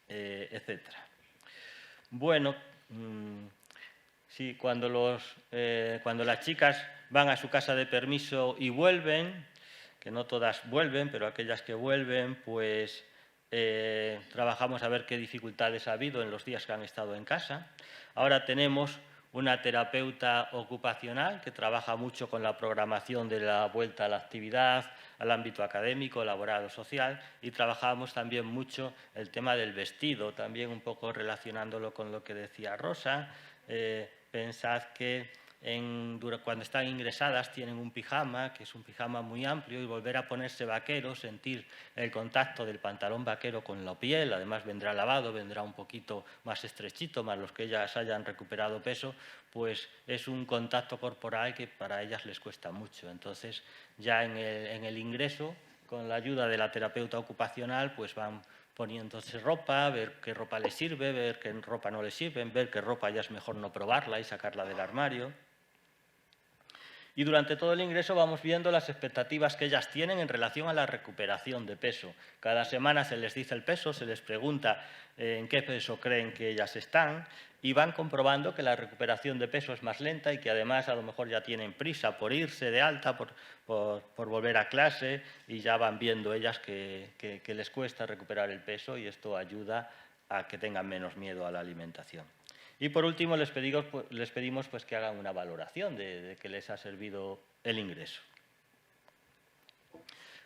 etc. Bueno, sí, cuando las chicas van a su casa de permiso y vuelven, que no todas vuelven, pero aquellas que vuelven, pues trabajamos a ver qué dificultades ha habido en los días que han estado en casa. Ahora tenemos una terapeuta ocupacional que trabaja mucho con la programación de la vuelta a la actividad, al ámbito académico, laboral o social, y trabajamos también mucho el tema del vestido, también un poco relacionándolo con lo que decía Rosa. Pensad que cuando están ingresadas tienen un pijama, que es un pijama muy amplio, y volver a ponerse vaquero, sentir el contacto del pantalón vaquero con la piel, además vendrá lavado, vendrá un poquito más estrechito, más los que ellas hayan recuperado peso, pues es un contacto corporal que para ellas les cuesta mucho. Entonces, ya en el ingreso, con la ayuda de la terapeuta ocupacional, pues van poniéndose ropa, ver qué ropa les sirve, ver qué ropa no les sirve, ver qué ropa ya es mejor no probarla y sacarla del armario. Y durante todo el ingreso vamos viendo las expectativas que ellas tienen en relación a la recuperación de peso. Cada semana se les dice el peso, se les pregunta en qué peso creen que ellas están y van comprobando que la recuperación de peso es más lenta y que además a lo mejor ya tienen prisa por irse de alta, por volver a clase y ya van viendo ellas que les cuesta recuperar el peso y esto ayuda a que tengan menos miedo a la alimentación. Y por último les pedimos pues, que hagan una valoración de que les ha servido el ingreso.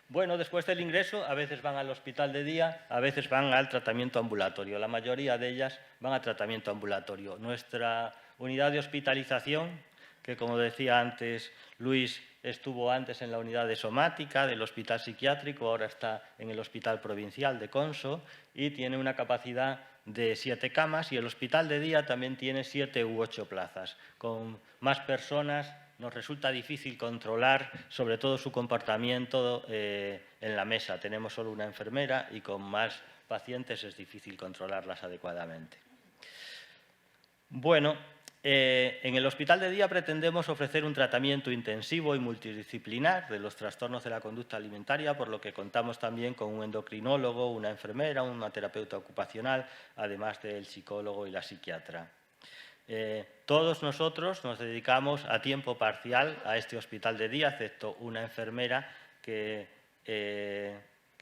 Bueno, después del ingreso a veces van al hospital de día, a veces van al tratamiento ambulatorio. La mayoría de ellas van a tratamiento ambulatorio. Nuestra unidad de hospitalización, que como decía antes Luis, estuvo antes en la unidad de somática del hospital psiquiátrico, ahora está en el hospital provincial de Conso y tiene una capacidad de 7 camas y el hospital de día también tiene 7 u 8 plazas. Con más personas nos resulta difícil controlar sobre todo su comportamiento en la mesa. Tenemos solo una enfermera y con más pacientes es difícil controlarlas adecuadamente. Bueno, en el hospital de día pretendemos ofrecer un tratamiento intensivo y multidisciplinar de los trastornos de la conducta alimentaria, por lo que contamos también con un endocrinólogo, una enfermera, una terapeuta ocupacional, además del psicólogo y la psiquiatra. Todos nosotros nos dedicamos a tiempo parcial a este hospital de día, excepto una enfermera que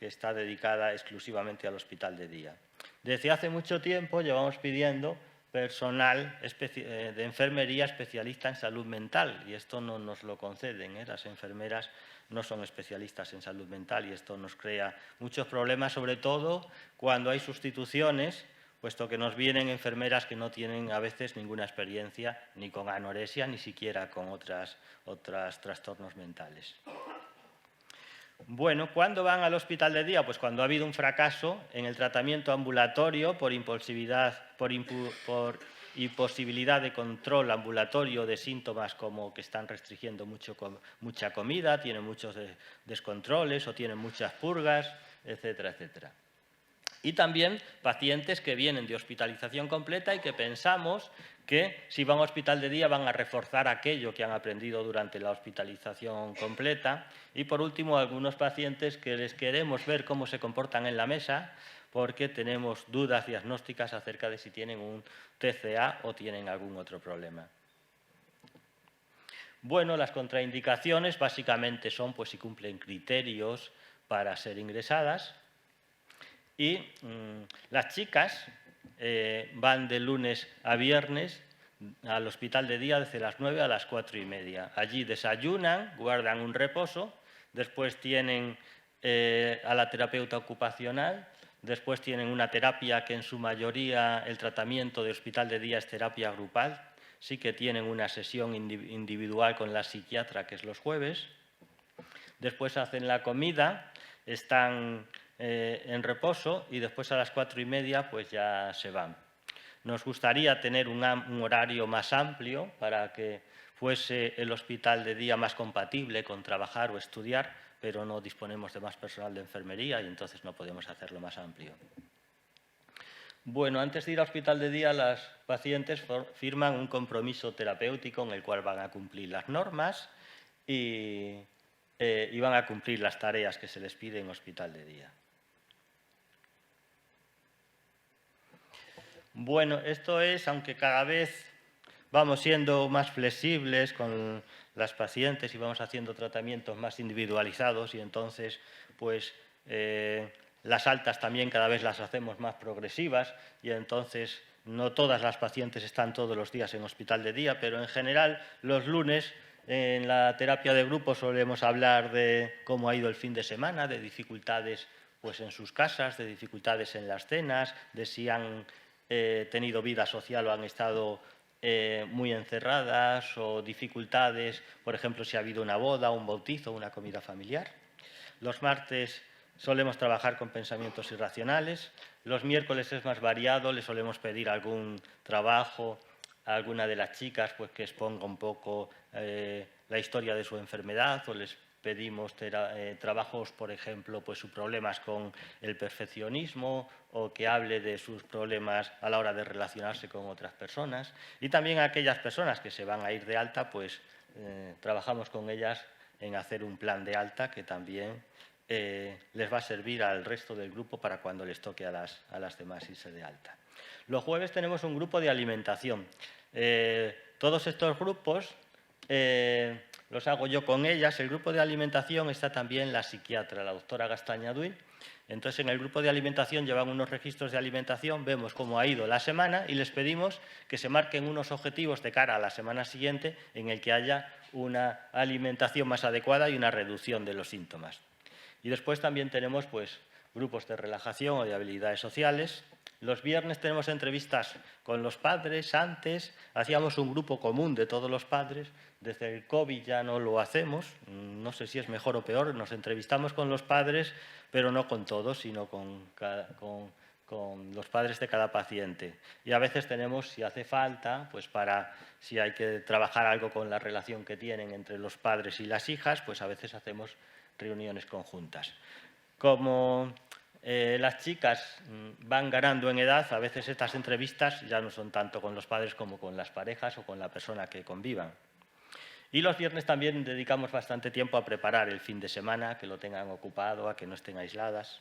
está dedicada exclusivamente al hospital de día. Desde hace mucho tiempo llevamos pidiendo personal de enfermería especialista en salud mental y esto no nos lo conceden, Las enfermeras no son especialistas en salud mental y esto nos crea muchos problemas, sobre todo cuando hay sustituciones, puesto que nos vienen enfermeras que no tienen a veces ninguna experiencia ni con anorexia ni siquiera con otros trastornos mentales. Bueno, ¿cuándo van al hospital de día? Pues cuando ha habido un fracaso en el tratamiento ambulatorio por imposibilidad de control ambulatorio de síntomas como que están restringiendo mucha comida, tienen muchos descontroles o tienen muchas purgas, etcétera, etcétera. Y también pacientes que vienen de hospitalización completa y que pensamos que si van a hospital de día van a reforzar aquello que han aprendido durante la hospitalización completa. Y por último, algunos pacientes que les queremos ver cómo se comportan en la mesa porque tenemos dudas diagnósticas acerca de si tienen un TCA o tienen algún otro problema. Bueno, las contraindicaciones básicamente son pues, si cumplen criterios para ser ingresadas. Y las chicas van de lunes a viernes al hospital de día desde las 9 a las 4:30. Allí desayunan, guardan un reposo, después tienen a la terapeuta ocupacional, después tienen una terapia que en su mayoría el tratamiento de hospital de día es terapia grupal, sí que tienen una sesión individual con la psiquiatra que es los jueves, después hacen la comida, están en reposo y después a las 4:30 pues ya se van. Nos gustaría tener un horario más amplio para que fuese el hospital de día más compatible con trabajar o estudiar, pero no disponemos de más personal de enfermería y entonces no podemos hacerlo más amplio. Bueno, antes de ir al hospital de día, las pacientes firman un compromiso terapéutico en el cual van a cumplir las normas y van a cumplir las tareas que se les pide en hospital de día. Bueno, esto es, aunque cada vez vamos siendo más flexibles con las pacientes y vamos haciendo tratamientos más individualizados y entonces, pues, las altas también cada vez las hacemos más progresivas y entonces no todas las pacientes están todos los días en hospital de día, pero en general los lunes en la terapia de grupo solemos hablar de cómo ha ido el fin de semana, de dificultades pues, en sus casas, de dificultades en las cenas, de si han tenido vida social o han estado muy encerradas o dificultades, por ejemplo, si ha habido una boda, un bautizo, una comida familiar. Los martes solemos trabajar con pensamientos irracionales. Los miércoles es más variado, le solemos pedir algún trabajo a alguna de las chicas pues, que exponga un poco la historia de su enfermedad o les pedimos trabajos, por ejemplo, pues sus problemas con el perfeccionismo o que hable de sus problemas a la hora de relacionarse con otras personas. Y también a aquellas personas que se van a ir de alta, pues trabajamos con ellas en hacer un plan de alta que también les va a servir al resto del grupo para cuando les toque a las demás irse de alta. Los jueves tenemos un grupo de alimentación. Todos estos grupos los hago yo con ellas. El grupo de alimentación está también la psiquiatra, la doctora Gastañaduy. Entonces, en el grupo de alimentación llevan unos registros de alimentación, vemos cómo ha ido la semana y les pedimos que se marquen unos objetivos de cara a la semana siguiente en el que haya una alimentación más adecuada y una reducción de los síntomas. Y después también tenemos pues, grupos de relajación o de habilidades sociales. Los viernes tenemos entrevistas con los padres. Antes hacíamos un grupo común de todos los padres. Desde el COVID ya no lo hacemos. No sé si es mejor o peor. Nos entrevistamos con los padres, pero no con todos, sino con los padres de cada paciente. Y a veces tenemos, si hace falta, pues si hay que trabajar algo con la relación que tienen entre los padres y las hijas, pues a veces hacemos reuniones conjuntas. Como las chicas van ganando en edad, a veces estas entrevistas ya no son tanto con los padres como con las parejas o con la persona que convivan. Y los viernes también dedicamos bastante tiempo a preparar el fin de semana, que lo tengan ocupado, a que no estén aisladas.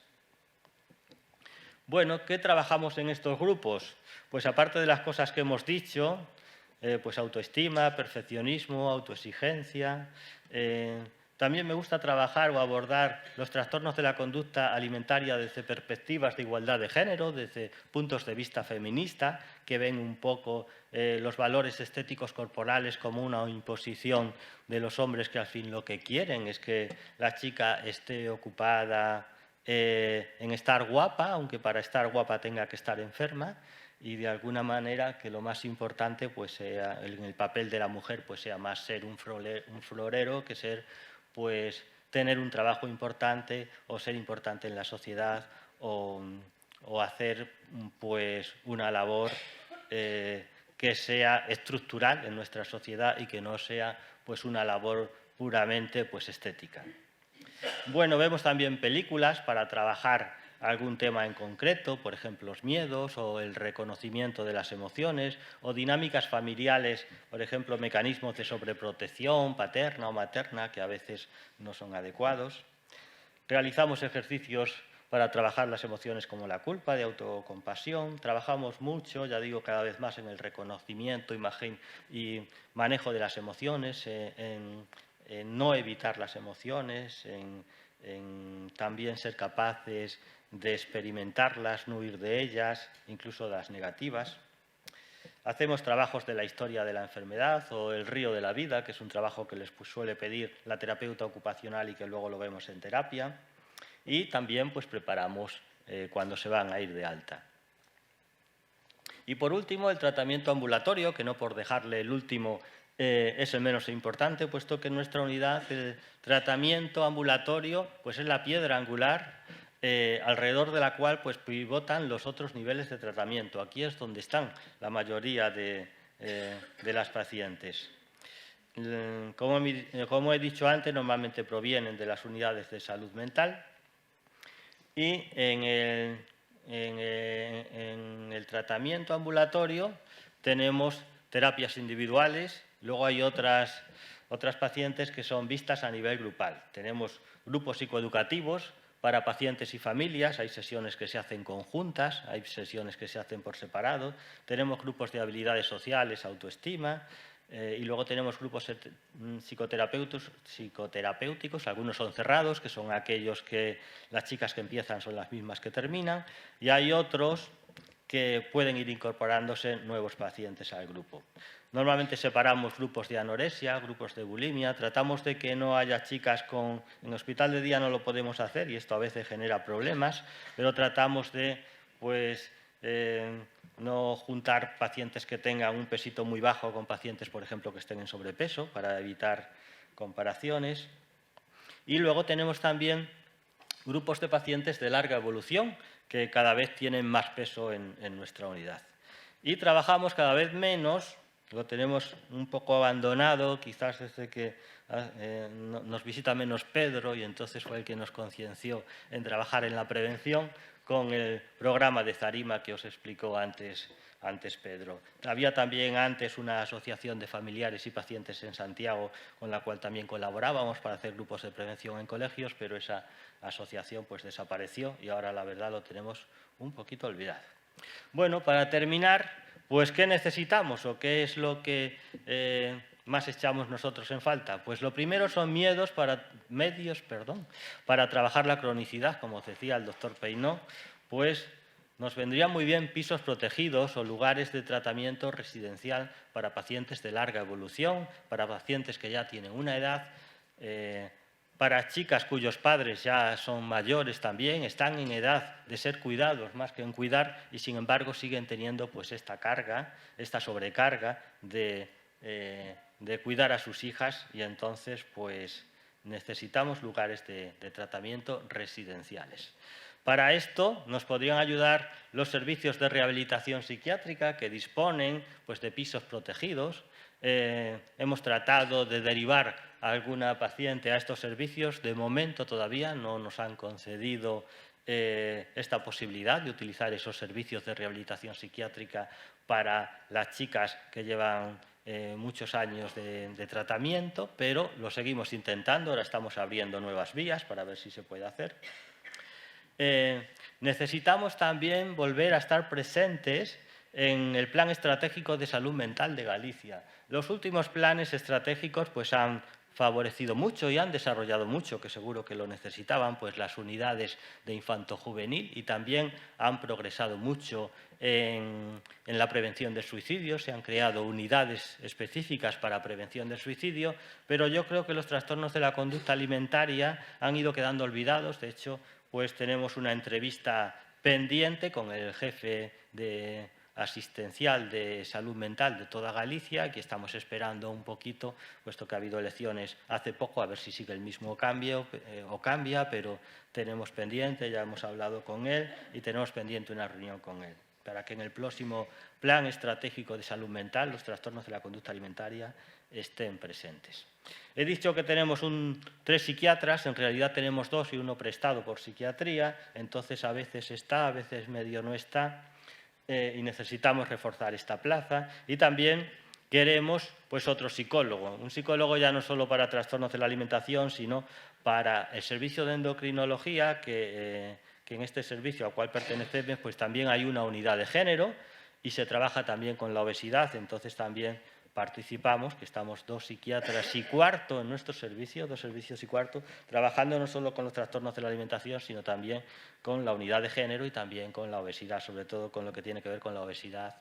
Bueno, ¿qué trabajamos en estos grupos? Pues aparte de las cosas que hemos dicho, pues autoestima, perfeccionismo, autoexigencia. También me gusta trabajar o abordar los trastornos de la conducta alimentaria desde perspectivas de igualdad de género, desde puntos de vista feminista, que ven un poco los valores estéticos corporales como una imposición de los hombres que al fin lo que quieren es que la chica esté ocupada en estar guapa, aunque para estar guapa tenga que estar enferma, y de alguna manera que lo más importante pues sea, en el papel de la mujer pues sea más ser un florero que ser pues tener un trabajo importante o ser importante en la sociedad o hacer pues una labor que sea estructural en nuestra sociedad y que no sea pues una labor puramente pues estética. Bueno, vemos también películas para trabajar algún tema en concreto, por ejemplo, los miedos o el reconocimiento de las emociones o dinámicas familiares, por ejemplo, mecanismos de sobreprotección paterna o materna que a veces no son adecuados. Realizamos ejercicios para trabajar las emociones como la culpa, de autocompasión. Trabajamos mucho, ya digo, cada vez más en el reconocimiento, imagen y manejo de las emociones, en no evitar las emociones, en también ser capaces de experimentarlas, no huir de ellas, incluso las negativas. Hacemos trabajos de la historia de la enfermedad o el río de la vida, que es un trabajo que les suele pedir la terapeuta ocupacional y que luego lo vemos en terapia. Y también pues, preparamos cuando se van a ir de alta. Y por último, el tratamiento ambulatorio, que no por dejarle el último es el menos importante, puesto que en nuestra unidad el tratamiento ambulatorio pues, es la piedra angular alrededor de la cual pues, pivotan los otros niveles de tratamiento. Aquí es donde están la mayoría de las pacientes. Como he dicho antes, normalmente provienen de las unidades de salud mental y en en el tratamiento ambulatorio tenemos terapias individuales, luego hay otras pacientes que son vistas a nivel grupal. Tenemos grupos psicoeducativos para pacientes y familias, hay sesiones que se hacen conjuntas, hay sesiones que se hacen por separado, tenemos grupos de habilidades sociales, autoestima, y luego tenemos grupos psicoterapéuticos, algunos son cerrados, que son aquellos que las chicas que empiezan son las mismas que terminan, y hay otros que pueden ir incorporándose nuevos pacientes al grupo. Normalmente separamos grupos de anorexia, grupos de bulimia, tratamos de que no haya chicas con... En hospital de día no lo podemos hacer y esto a veces genera problemas, pero tratamos de, pues, no juntar pacientes que tengan un pesito muy bajo con pacientes, por ejemplo, que estén en sobrepeso, para evitar comparaciones. Y luego tenemos también grupos de pacientes de larga evolución, que cada vez tienen más peso en nuestra unidad. Y trabajamos cada vez menos, lo tenemos un poco abandonado, quizás desde que nos visita menos Pedro, y entonces fue el que nos concienció en trabajar en la prevención, con el programa de Zarima que os explicó antes Pedro. Había también antes una asociación de familiares y pacientes en Santiago con la cual también colaborábamos para hacer grupos de prevención en colegios, pero esa asociación pues desapareció y ahora la verdad lo tenemos un poquito olvidado. Bueno, para terminar, pues ¿qué necesitamos o qué es lo que más echamos nosotros en falta? Pues lo primero son medios para trabajar la cronicidad, como decía el doctor Peinó, pues nos vendrían muy bien pisos protegidos o lugares de tratamiento residencial para pacientes de larga evolución, para pacientes que ya tienen una edad, para chicas cuyos padres ya son mayores también, están en edad de ser cuidados más que en cuidar y sin embargo siguen teniendo pues esta carga, esta sobrecarga de cuidar a sus hijas y entonces pues necesitamos lugares de tratamiento residenciales. Para esto nos podrían ayudar los servicios de rehabilitación psiquiátrica que disponen pues, de pisos protegidos. Hemos tratado de derivar a alguna paciente a estos servicios. De momento todavía no nos han concedido esta posibilidad de utilizar esos servicios de rehabilitación psiquiátrica para las chicas que llevan muchos años de tratamiento, pero lo seguimos intentando. Ahora estamos abriendo nuevas vías para ver si se puede hacer. Necesitamos también volver a estar presentes en el Plan Estratégico de Salud Mental de Galicia. Los últimos planes estratégicos pues, han favorecido mucho y han desarrollado mucho, que seguro que lo necesitaban, pues las unidades de infanto-juvenil y también han progresado mucho en la prevención del suicidio, se han creado unidades específicas para prevención del suicidio, pero yo creo que los trastornos de la conducta alimentaria han ido quedando olvidados. De hecho, pues tenemos una entrevista pendiente con el jefe asistencial de salud mental de toda Galicia, que estamos esperando un poquito, puesto que ha habido elecciones hace poco, a ver si sigue el mismo cambio o cambia, pero tenemos pendiente, ya hemos hablado con él y tenemos pendiente una reunión con él, para que en el próximo Plan Estratégico de Salud Mental los trastornos de la conducta alimentaria estén presentes. He dicho que tenemos 3 psiquiatras, en realidad tenemos 2 y uno prestado por psiquiatría, entonces a veces está, a veces medio no está, y necesitamos reforzar esta plaza. Y también queremos pues, otro psicólogo, un psicólogo ya no solo para trastornos de la alimentación, sino para el servicio de endocrinología, que en este servicio al cual pertenecemos pues, también hay una unidad de género y se trabaja también con la obesidad, entonces también participamos, que estamos 2 psiquiatras y cuarto en nuestro servicio, 2 servicios y cuarto, trabajando no solo con los trastornos de la alimentación, sino también con la unidad de género y también con la obesidad, sobre todo con lo que tiene que ver con la obesidad,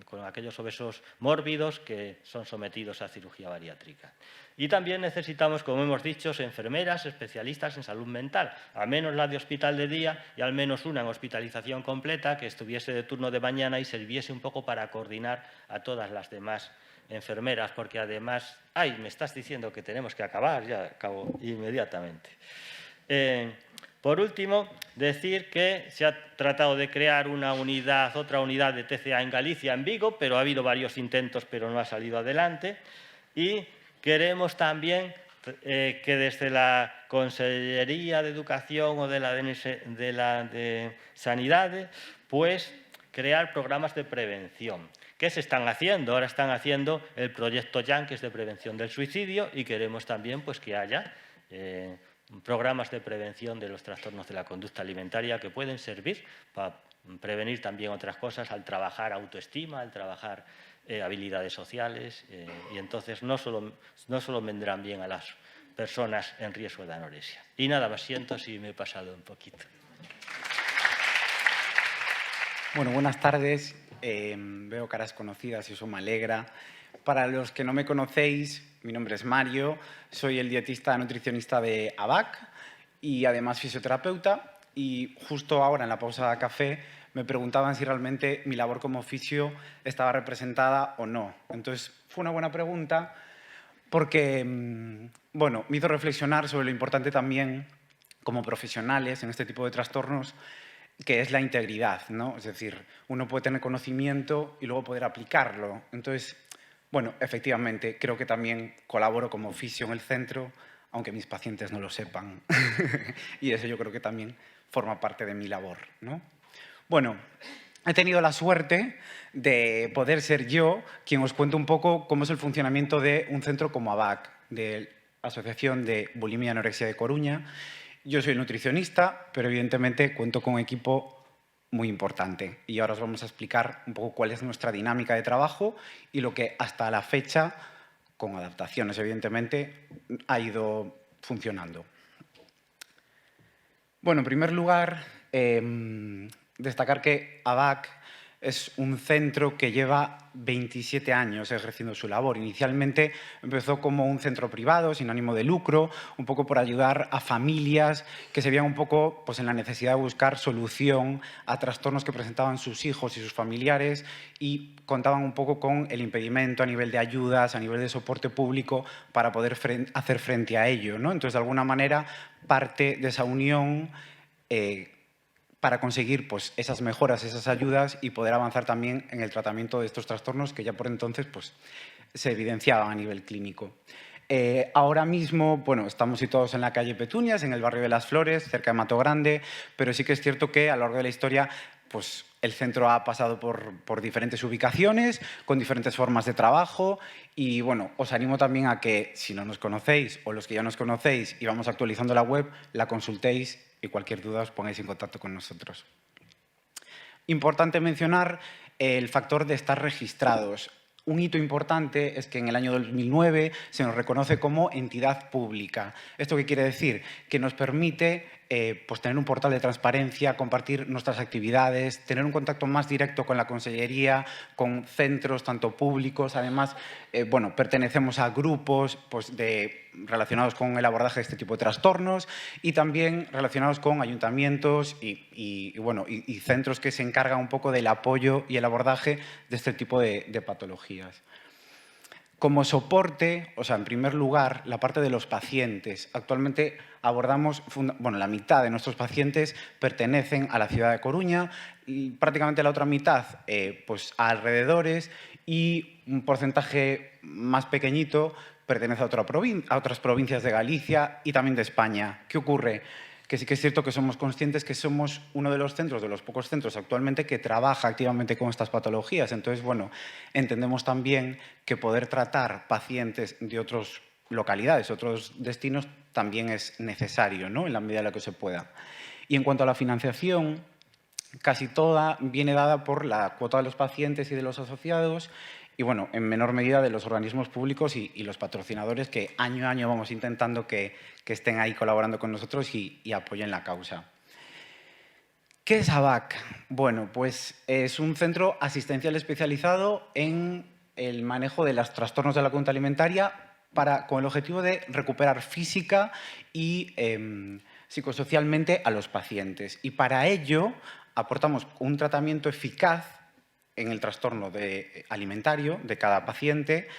con aquellos obesos mórbidos que son sometidos a cirugía bariátrica. Y también necesitamos, como hemos dicho, enfermeras especialistas en salud mental, al menos la de hospital de día y al menos una en hospitalización completa que estuviese de turno de mañana y sirviese un poco para coordinar a todas las demás enfermeras, porque además, me estás diciendo que tenemos que acabar, ya acabo inmediatamente. Por último, decir que se ha tratado de crear otra unidad de TCA en Galicia, en Vigo, pero ha habido varios intentos, pero no ha salido adelante. Y queremos también que desde la Consellería de Educación o de la de Sanidade, pues crear programas de prevención. ¿Qué se están haciendo? Ahora están haciendo el proyecto YAN, que es de prevención del suicidio, y queremos también pues, que haya programas de prevención de los trastornos de la conducta alimentaria que pueden servir para prevenir también otras cosas al trabajar autoestima, al trabajar habilidades sociales, y entonces no solo vendrán bien a las personas en riesgo de anorexia. Y nada más, siento si me he pasado un poquito. Bueno, buenas tardes. Veo caras conocidas y eso me alegra. Para los que no me conocéis, mi nombre es Mario, soy el dietista nutricionista de ABAC y además fisioterapeuta. Y justo ahora, en la pausa de café, me preguntaban si realmente mi labor como fisio estaba representada o no. Entonces, fue una buena pregunta porque, bueno, me hizo reflexionar sobre lo importante también como profesionales en este tipo de trastornos, que es la integridad, ¿no? Es decir, uno puede tener conocimiento y luego poder aplicarlo. Entonces, bueno, efectivamente, creo que también colaboro como fisio en el centro, aunque mis pacientes no lo sepan. Y eso yo creo que también forma parte de mi labor, ¿no? Bueno, he tenido la suerte de poder ser yo quien os cuente un poco cómo es el funcionamiento de un centro como ABAC, de la Asociación de Bulimia y Anorexia de Coruña. Yo soy nutricionista, pero evidentemente cuento con un equipo muy importante. Y ahora os vamos a explicar un poco cuál es nuestra dinámica de trabajo y lo que hasta la fecha, con adaptaciones evidentemente, ha ido funcionando. Bueno, en primer lugar, destacar que ABAC es un centro que lleva 27 años ejerciendo su labor. Inicialmente empezó como un centro privado, sin ánimo de lucro, un poco por ayudar a familias que se veían un poco pues, en la necesidad de buscar solución a trastornos que presentaban sus hijos y sus familiares y contaban un poco con el impedimento a nivel de ayudas, a nivel de soporte público para poder hacer frente a ello, ¿no? Entonces, de alguna manera, parte de esa unión para conseguir pues, esas mejoras, esas ayudas y poder avanzar también en el tratamiento de estos trastornos que ya por entonces pues, se evidenciaban a nivel clínico. Ahora mismo, bueno, estamos situados en la calle Petunias, en el barrio de Las Flores, cerca de Mato Grande, pero sí que es cierto que a lo largo de la historia pues, el centro ha pasado por diferentes ubicaciones, con diferentes formas de trabajo y, bueno, os animo también a que, si no nos conocéis o los que ya nos conocéis y vamos actualizando la web, la consultéis y cualquier duda os pongáis en contacto con nosotros. Importante mencionar el factor de estar registrados. Un hito importante es que en el año 2009 se nos reconoce como entidad pública. ¿Esto qué quiere decir? Que nos permite pues tener un portal de transparencia, compartir nuestras actividades, tener un contacto más directo con la Consellería, con centros tanto públicos. Además, bueno, pertenecemos a grupos pues, relacionados con el abordaje de este tipo de trastornos y también relacionados con ayuntamientos y centros que se encargan un poco del apoyo y el abordaje de este tipo de patologías. Como soporte, o sea, en primer lugar, la parte de los pacientes. Actualmente abordamos, bueno, la mitad de nuestros pacientes pertenecen a la ciudad de Coruña, y prácticamente la otra mitad pues, a alrededores y un porcentaje más pequeñito pertenece a otras provincias de Galicia y también de España. ¿Qué ocurre? Que sí que es cierto que somos conscientes que somos uno de los centros, de los pocos centros actualmente que trabaja activamente con estas patologías. Entonces, bueno, entendemos también que poder tratar pacientes de otras localidades, otros destinos, también es necesario, ¿no? En la medida en la que se pueda. Y en cuanto a la financiación, casi toda viene dada por la cuota de los pacientes y de los asociados y, bueno, en menor medida de los organismos públicos y los patrocinadores que año a año vamos intentando que estén ahí colaborando con nosotros y apoyen la causa. ¿Qué es ABAC? Bueno, pues es un centro asistencial especializado en el manejo de los trastornos de la conducta alimentaria con el objetivo de recuperar física y psicosocialmente a los pacientes. Y para ello aportamos un tratamiento eficaz en el trastorno alimentario de cada paciente,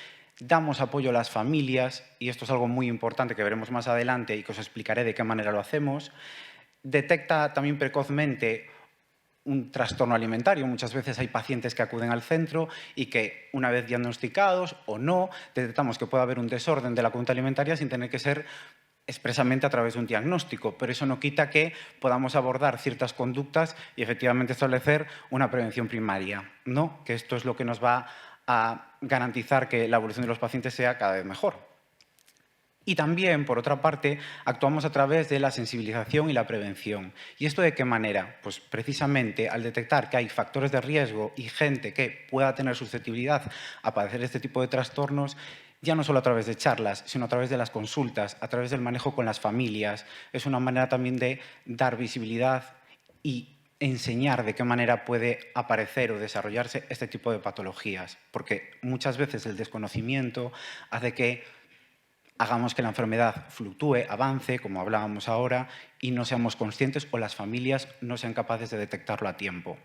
damos apoyo a las familias, y esto es algo muy importante que veremos más adelante y que os explicaré de qué manera lo hacemos, detecta también precozmente un trastorno alimentario. Muchas veces hay pacientes que acuden al centro y que, una vez diagnosticados o no, detectamos que puede haber un desorden de la conducta alimentaria sin tener que ser expresamente a través de un diagnóstico, pero eso no quita que podamos abordar ciertas conductas y efectivamente establecer una prevención primaria, ¿no? Que esto es lo que nos va a garantizar que la evolución de los pacientes sea cada vez mejor. Y también, por otra parte, actuamos a través de la sensibilización y la prevención. ¿Y esto de qué manera? Pues precisamente al detectar que hay factores de riesgo y gente que pueda tener susceptibilidad a padecer este tipo de trastornos, ya no solo a través de charlas, sino a través de las consultas, a través del manejo con las familias. Es una manera también de dar visibilidad y enseñar de qué manera puede aparecer o desarrollarse este tipo de patologías, porque muchas veces el desconocimiento hace que hagamos que la enfermedad fluctúe, avance, como hablábamos ahora, y no seamos conscientes o las familias no sean capaces de detectarlo a tiempo.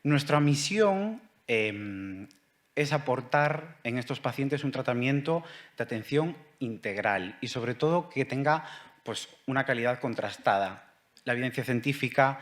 Nuestra misión es aportar en estos pacientes un tratamiento de atención integral y, sobre todo, que tenga pues, una calidad contrastada. La evidencia científica,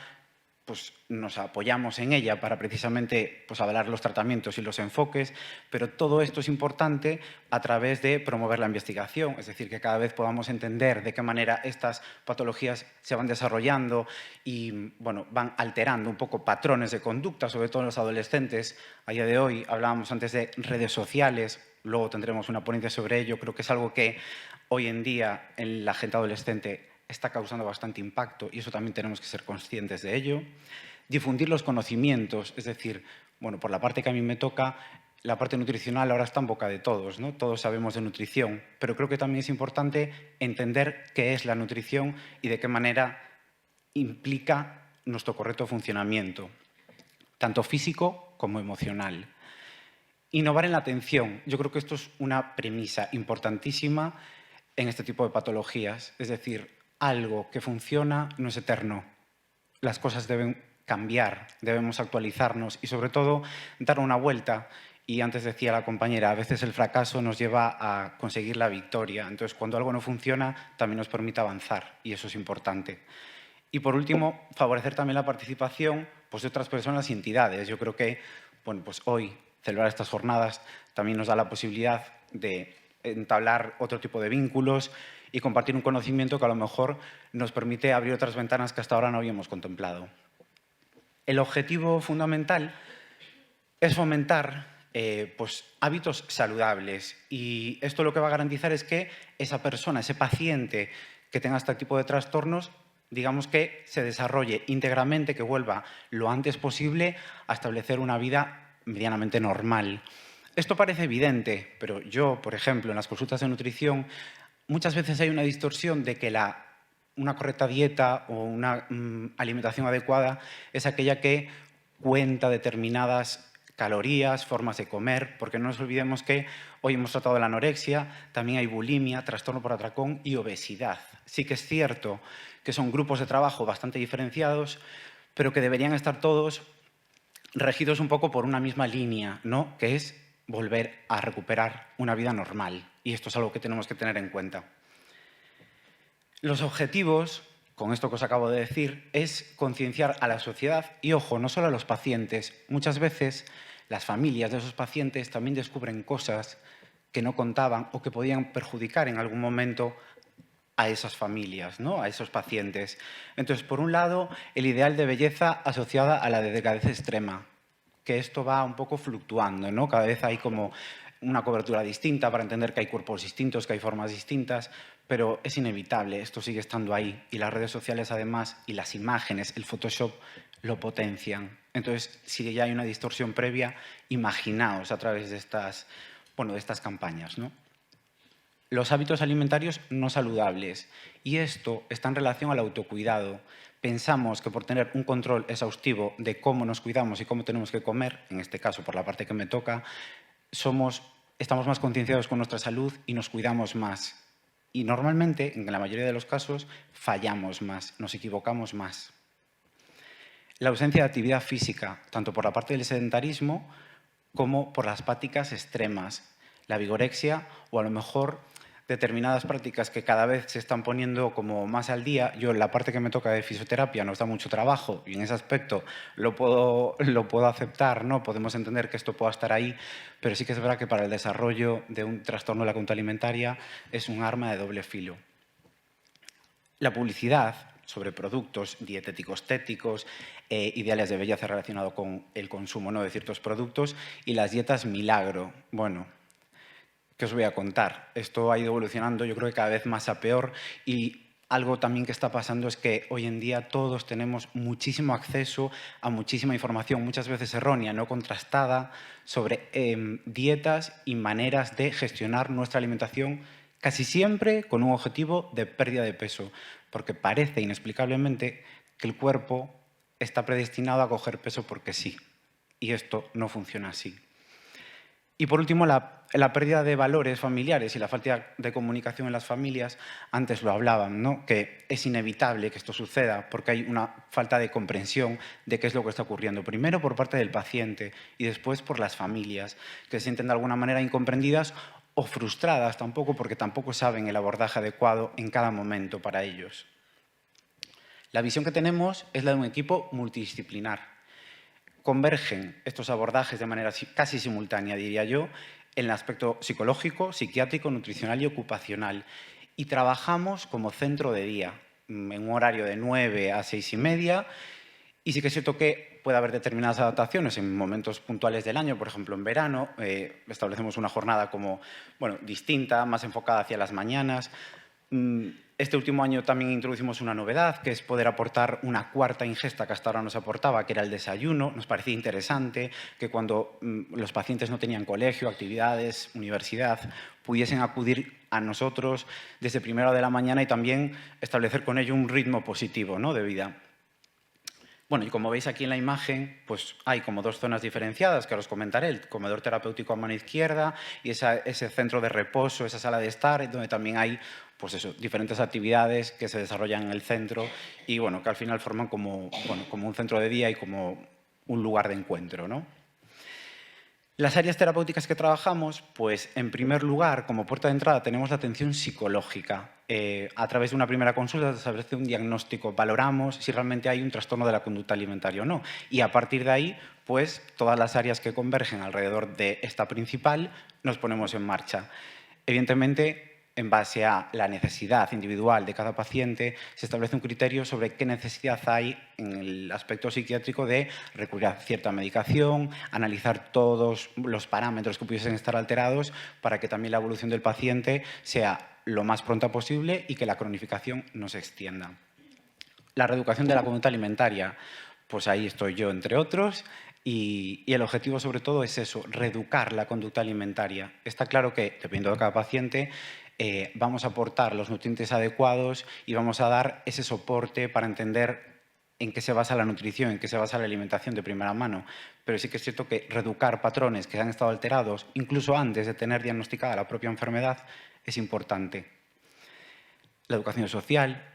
pues nos apoyamos en ella para precisamente pues, avalar los tratamientos y los enfoques, pero todo esto es importante a través de promover la investigación, es decir, que cada vez podamos entender de qué manera estas patologías se van desarrollando y bueno, van alterando un poco patrones de conducta, sobre todo en los adolescentes. A día de hoy hablábamos antes de redes sociales, luego tendremos una ponencia sobre ello, creo que es algo que hoy en día en la gente adolescente está causando bastante impacto y eso también tenemos que ser conscientes de ello. Difundir los conocimientos, es decir, bueno, por la parte que a mí me toca, la parte nutricional ahora está en boca de todos, ¿no? Todos sabemos de nutrición, pero creo que también es importante entender qué es la nutrición y de qué manera implica nuestro correcto funcionamiento, tanto físico como emocional. Innovar en la atención. Yo creo que esto es una premisa importantísima en este tipo de patologías, es decir, algo que funciona no es eterno. Las cosas deben cambiar, debemos actualizarnos y, sobre todo, dar una vuelta. Y antes decía la compañera, a veces el fracaso nos lleva a conseguir la victoria. Entonces, cuando algo no funciona, también nos permite avanzar y eso es importante. Y, por último, favorecer también la participación pues, de otras personas y entidades. Yo creo que bueno, pues hoy, celebrar estas jornadas también nos da la posibilidad de entablar otro tipo de vínculos y compartir un conocimiento que a lo mejor nos permite abrir otras ventanas que hasta ahora no habíamos contemplado. El objetivo fundamental es fomentar pues, hábitos saludables y esto lo que va a garantizar es que esa persona, ese paciente que tenga este tipo de trastornos, digamos que se desarrolle íntegramente, que vuelva lo antes posible a establecer una vida medianamente normal. Esto parece evidente, pero yo, por ejemplo, en las consultas de nutrición, muchas veces hay una distorsión de que una correcta dieta o una alimentación adecuada es aquella que cuenta determinadas calorías, formas de comer, porque no nos olvidemos que hoy hemos tratado la anorexia, también hay bulimia, trastorno por atracón y obesidad. Sí que es cierto que son grupos de trabajo bastante diferenciados, pero que deberían estar todos regidos un poco por una misma línea, ¿no? Que es volver a recuperar una vida normal. Y esto es algo que tenemos que tener en cuenta. Los objetivos, con esto que os acabo de decir, es concienciar a la sociedad y, ojo, no solo a los pacientes. Muchas veces las familias de esos pacientes también descubren cosas que no contaban o que podían perjudicar en algún momento a esas familias, ¿no? A esos pacientes. Entonces, por un lado, el ideal de belleza asociada a la de delgadez extrema, que esto va un poco fluctuando, ¿no? Cada vez hay como una cobertura distinta para entender que hay cuerpos distintos, que hay formas distintas, pero es inevitable, esto sigue estando ahí y las redes sociales además y las imágenes, el Photoshop lo potencian. Entonces, si ya hay una distorsión previa, imaginaos a través de estas campañas, ¿no? Los hábitos alimentarios no saludables y esto está en relación al autocuidado. Pensamos que por tener un control exhaustivo de cómo nos cuidamos y cómo tenemos que comer, en este caso por la parte que me toca, estamos más concienciados con nuestra salud y nos cuidamos más. Y normalmente, en la mayoría de los casos, fallamos más, nos equivocamos más. La ausencia de actividad física, tanto por la parte del sedentarismo como por las prácticas extremas, la vigorexia o a lo mejor determinadas prácticas que cada vez se están poniendo como más al día. Yo, en la parte que me toca de fisioterapia, nos da mucho trabajo y en ese aspecto lo puedo aceptar, ¿no? Podemos entender que esto pueda estar ahí, pero sí que es verdad que para el desarrollo de un trastorno de la conducta alimentaria es un arma de doble filo. La publicidad sobre productos dietéticos-estéticos, ideales de belleza relacionados con el consumo, ¿no?, de ciertos productos, y las dietas milagro. Bueno, ¿qué os voy a contar? Esto ha ido evolucionando, yo creo que cada vez más a peor, y algo también que está pasando es que hoy en día todos tenemos muchísimo acceso a muchísima información, muchas veces errónea, no contrastada, sobre dietas y maneras de gestionar nuestra alimentación, casi siempre con un objetivo de pérdida de peso, porque parece inexplicablemente que el cuerpo está predestinado a coger peso porque sí, y esto no funciona así. Y por último, la pérdida de valores familiares y la falta de comunicación en las familias. Antes lo hablaban, ¿no?, que es inevitable que esto suceda porque hay una falta de comprensión de qué es lo que está ocurriendo. Primero por parte del paciente y después por las familias, que se sienten de alguna manera incomprendidas o frustradas tampoco porque tampoco saben el abordaje adecuado en cada momento para ellos. La visión que tenemos es la de un equipo multidisciplinar. Convergen estos abordajes de manera casi simultánea, diría yo, en el aspecto psicológico, psiquiátrico, nutricional y ocupacional. Y trabajamos como centro de día, en un horario de 9 a 6:30. Y sí que es cierto que puede haber determinadas adaptaciones en momentos puntuales del año, por ejemplo, en verano. Establecemos una jornada como, distinta, más enfocada hacia las mañanas. Este último año también introducimos una novedad, que es poder aportar una cuarta ingesta que hasta ahora nos aportaba, que era el desayuno. Nos parecía interesante que cuando los pacientes no tenían colegio, actividades, universidad, pudiesen acudir a nosotros desde primera hora de la mañana y también establecer con ello un ritmo positivo, ¿no?, de vida. Bueno, y como veis aquí en la imagen, pues hay como dos zonas diferenciadas que ahora os comentaré, el comedor terapéutico a mano izquierda y ese centro de reposo, esa sala de estar, donde también hay diferentes actividades que se desarrollan en el centro y que al final forman como un centro de día y como un lugar de encuentro, ¿no? Las áreas terapéuticas que trabajamos, pues en primer lugar, como puerta de entrada, tenemos la atención psicológica. A través de una primera consulta se establece un diagnóstico, valoramos si realmente hay un trastorno de la conducta alimentaria o no. Y a partir de ahí, pues todas las áreas que convergen alrededor de esta principal nos ponemos en marcha. Evidentemente, en base a la necesidad individual de cada paciente, se establece un criterio sobre qué necesidad hay en el aspecto psiquiátrico de recurrir a cierta medicación, analizar todos los parámetros que pudiesen estar alterados para que también la evolución del paciente sea lo más pronta posible y que la cronificación no se extienda. La reeducación de la conducta alimentaria, pues ahí estoy yo, entre otros. Y el objetivo, sobre todo, es eso, reeducar la conducta alimentaria. Está claro que, dependiendo de cada paciente, vamos a aportar los nutrientes adecuados y vamos a dar ese soporte para entender en qué se basa la nutrición, en qué se basa la alimentación de primera mano. Pero sí que es cierto que reeducar patrones que han estado alterados, incluso antes de tener diagnosticada la propia enfermedad, es importante. La educación social,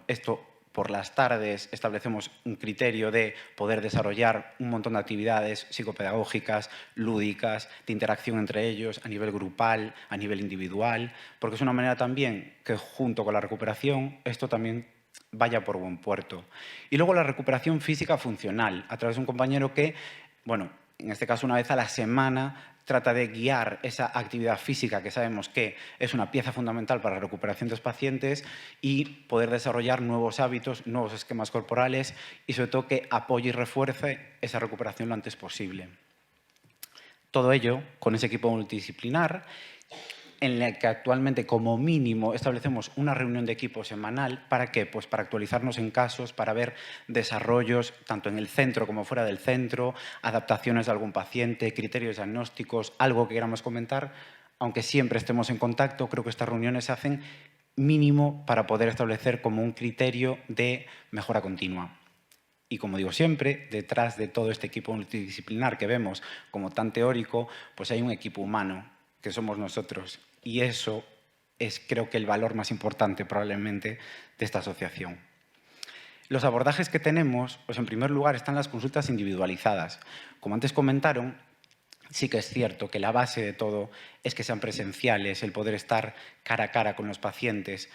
esto por las tardes establecemos un criterio de poder desarrollar un montón de actividades psicopedagógicas, lúdicas, de interacción entre ellos, a nivel grupal, a nivel individual, porque es una manera también que junto con la recuperación esto también vaya por buen puerto. Y luego la recuperación física funcional, a través de un compañero que, en este caso una vez a la semana, trata de guiar esa actividad física que sabemos que es una pieza fundamental para la recuperación de los pacientes y poder desarrollar nuevos hábitos, nuevos esquemas corporales y sobre todo que apoye y refuerce esa recuperación lo antes posible. Todo ello con ese equipo multidisciplinar en el que actualmente como mínimo establecemos una reunión de equipo semanal. ¿Para qué? Pues para actualizarnos en casos, para ver desarrollos tanto en el centro como fuera del centro, adaptaciones de algún paciente, criterios diagnósticos, algo que queramos comentar. Aunque siempre estemos en contacto, creo que estas reuniones se hacen mínimo para poder establecer como un criterio de mejora continua. Y como digo siempre, detrás de todo este equipo multidisciplinar que vemos como tan teórico, pues hay un equipo humano, que somos nosotros. Y eso es, creo que, el valor más importante probablemente de esta asociación. Los abordajes que tenemos, pues en primer lugar están las consultas individualizadas. Como antes comentaron, Sí que es cierto que la base de todo es que sean presenciales, el poder estar cara a cara con los pacientes.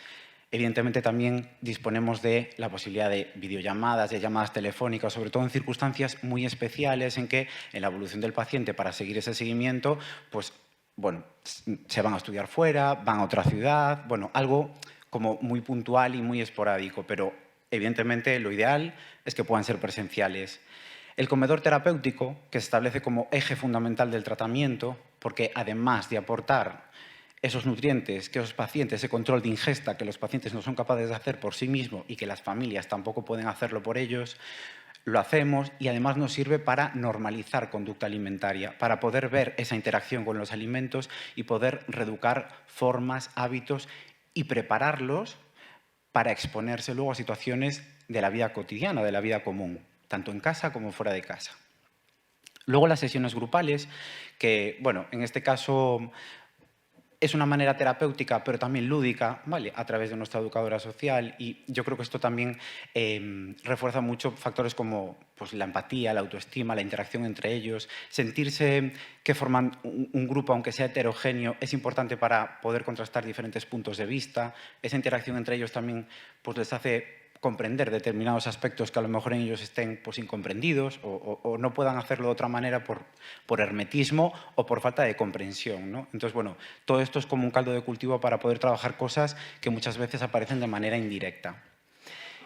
Evidentemente también disponemos de la posibilidad de videollamadas, de llamadas telefónicas, sobre todo en circunstancias muy especiales en que en la evolución del paciente, para seguir ese seguimiento, pues, bueno, se van a estudiar fuera, van a otra ciudad, bueno, algo como muy puntual y muy esporádico, pero evidentemente lo ideal es que puedan ser presenciales. El comedor terapéutico, que se establece como eje fundamental del tratamiento, porque además de aportar esos nutrientes que los pacientes, ese control de ingesta que los pacientes no son capaces de hacer por sí mismos y que las familias tampoco pueden hacerlo por ellos, lo hacemos y además nos sirve para normalizar conducta alimentaria, para poder ver esa interacción con los alimentos y poder reeducar formas, hábitos y prepararlos para exponerse luego a situaciones de la vida cotidiana, de la vida común, tanto en casa como fuera de casa. Luego las sesiones grupales, que, bueno, en este caso es una manera terapéutica, pero también lúdica, ¿vale?, a través de nuestra educadora social, y yo creo que esto también refuerza mucho factores como pues, la empatía, la autoestima, la interacción entre ellos. Sentirse que forman un grupo, aunque sea heterogéneo, es importante para poder contrastar diferentes puntos de vista. Esa interacción entre ellos también pues, les hace comprender determinados aspectos que a lo mejor en ellos estén pues, incomprendidos o no puedan hacerlo de otra manera por hermetismo o por falta de comprensión, ¿no? Entonces, bueno, todo esto es como un caldo de cultivo para poder trabajar cosas que muchas veces aparecen de manera indirecta.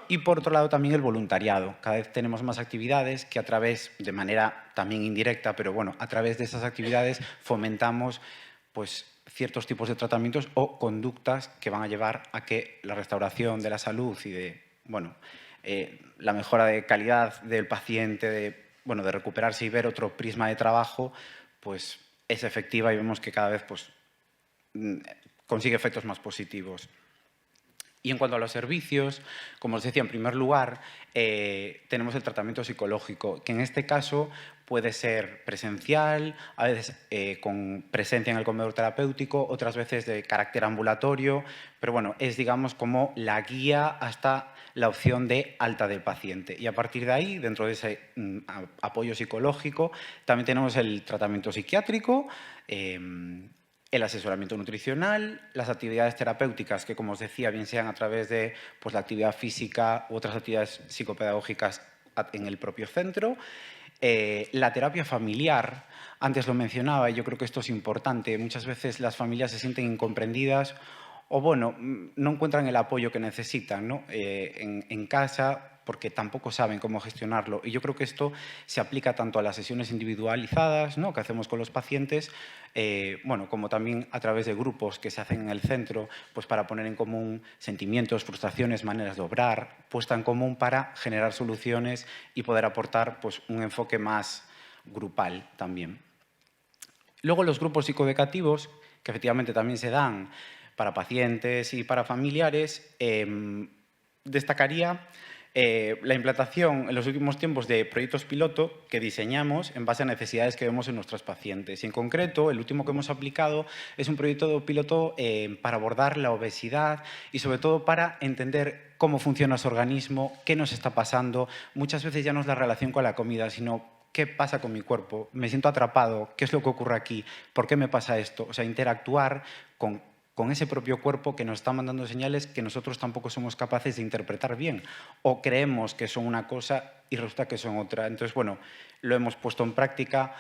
Y por otro lado también el voluntariado. Cada vez tenemos más actividades que a través, de manera también indirecta, pero bueno, a través de esas actividades fomentamos pues, ciertos tipos de tratamientos o conductas que van a llevar a que la restauración de la salud y de la mejora de calidad del paciente, de recuperarse y ver otro prisma de trabajo, pues es efectiva y vemos que cada vez pues, consigue efectos más positivos. Y en cuanto a los servicios, como os decía, en primer lugar, tenemos el tratamiento psicológico, que en este caso puede ser presencial, a veces con presencia en el comedor terapéutico, otras veces de carácter ambulatorio, pero bueno, es digamos como la guía hasta la opción de alta del paciente. Y a partir de ahí, dentro de ese apoyo psicológico, también tenemos el tratamiento psiquiátrico, el asesoramiento nutricional, las actividades terapéuticas que, como os decía, bien sean a través de pues, la actividad física u otras actividades psicopedagógicas en el propio centro, la terapia familiar, antes lo mencionaba y yo creo que esto es importante, muchas veces las familias se sienten incomprendidas o, bueno, no encuentran el apoyo que necesitan, ¿no? En casa, porque tampoco saben cómo gestionarlo. Y yo creo que esto se aplica tanto a las sesiones individualizadas, ¿no?, que hacemos con los pacientes, como también a través de grupos que se hacen en el centro, pues para poner en común sentimientos, frustraciones, maneras de obrar, puesta en común para generar soluciones y poder aportar pues, un enfoque más grupal también. Luego los grupos psicoeducativos, que efectivamente también se dan para pacientes y para familiares, destacaría la implantación en los últimos tiempos de proyectos piloto que diseñamos en base a necesidades que vemos en nuestros pacientes. Y en concreto, el último que hemos aplicado es un proyecto piloto para abordar la obesidad y sobre todo para entender cómo funciona su organismo, qué nos está pasando. Muchas veces ya no es la relación con la comida, sino qué pasa con mi cuerpo, me siento atrapado, qué es lo que ocurre aquí, por qué me pasa esto. O sea, interactuar con ese propio cuerpo que nos está mandando señales que nosotros tampoco somos capaces de interpretar bien o creemos que son una cosa y resulta que son otra. Entonces, bueno, lo hemos puesto en práctica,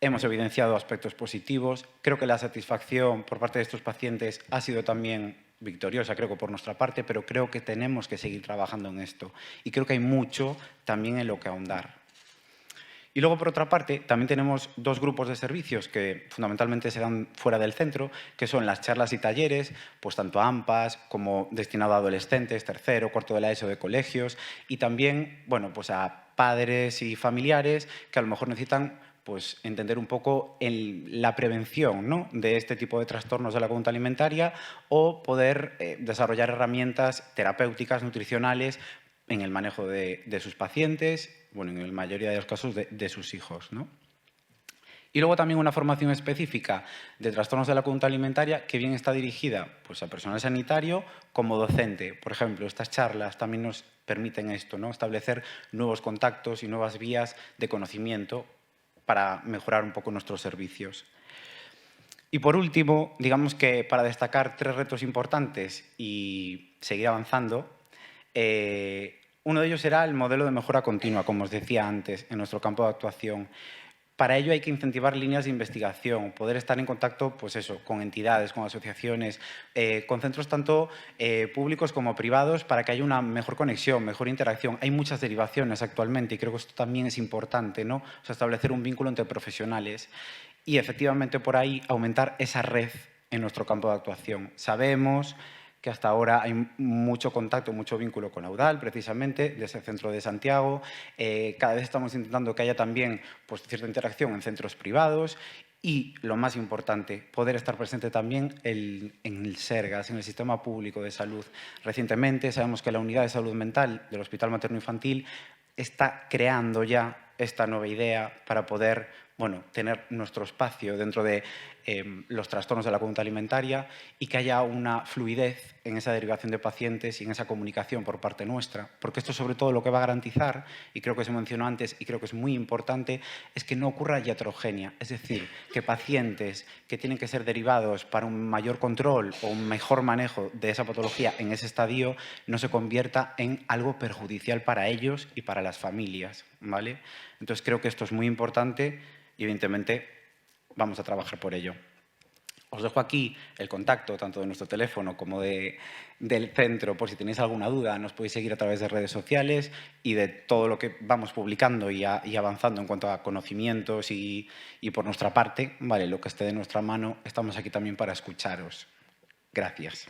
hemos evidenciado aspectos positivos. Creo que la satisfacción por parte de estos pacientes ha sido también victoriosa, creo que por nuestra parte, pero creo que tenemos que seguir trabajando en esto y creo que hay mucho también en lo que ahondar. Y luego, por otra parte, también tenemos dos grupos de servicios que fundamentalmente se dan fuera del centro, que son las charlas y talleres, pues tanto AMPAs como destinado a adolescentes, tercero, cuarto de la ESO de colegios, y también, bueno, pues a padres y familiares que a lo mejor necesitan pues, entender un poco la prevención, ¿no?, de este tipo de trastornos de la conducta alimentaria o poder desarrollar herramientas terapéuticas, nutricionales, en el manejo de sus pacientes, bueno, en la mayoría de los casos de sus hijos, ¿no? Y luego también una formación específica de trastornos de la conducta alimentaria que bien está dirigida pues, a personal sanitario como docente. Por ejemplo, estas charlas también nos permiten esto, ¿no?, establecer nuevos contactos y nuevas vías de conocimiento para mejorar un poco nuestros servicios. Y por último, digamos que para destacar 3 retos importantes y seguir avanzando, uno de ellos será el modelo de mejora continua, como os decía antes, en nuestro campo de actuación. Para ello hay que incentivar líneas de investigación, poder estar en contacto pues eso, con entidades, con asociaciones, con centros tanto públicos como privados para que haya una mejor conexión, mejor interacción. Hay muchas derivaciones actualmente y creo que esto también es importante, ¿no? O sea, establecer un vínculo entre profesionales y efectivamente por ahí aumentar esa red en nuestro campo de actuación. Sabemos que hasta ahora hay mucho contacto, mucho vínculo con Audal, precisamente, de ese centro de Santiago. Cada vez estamos intentando que haya también pues, cierta interacción en centros privados y, lo más importante, poder estar presente también en el SERGAS, en el Sistema Público de Salud. Recientemente sabemos que la Unidad de Salud Mental del Hospital Materno Infantil está creando ya esta nueva idea para poder tener nuestro espacio dentro de los trastornos de la conducta alimentaria y que haya una fluidez en esa derivación de pacientes y en esa comunicación por parte nuestra. Porque esto sobre todo lo que va a garantizar, y creo que se mencionó antes y creo que es muy importante, es que no ocurra iatrogenia. Es decir, que pacientes que tienen que ser derivados para un mayor control o un mejor manejo de esa patología en ese estadio no se convierta en algo perjudicial para ellos y para las familias, ¿vale? Entonces creo que esto es muy importante y evidentemente vamos a trabajar por ello. Os dejo aquí el contacto tanto de nuestro teléfono como del centro, por si tenéis alguna duda, nos podéis seguir a través de redes sociales y de todo lo que vamos publicando y avanzando en cuanto a conocimientos y por nuestra parte, vale, lo que esté de nuestra mano, estamos aquí también para escucharos. Gracias.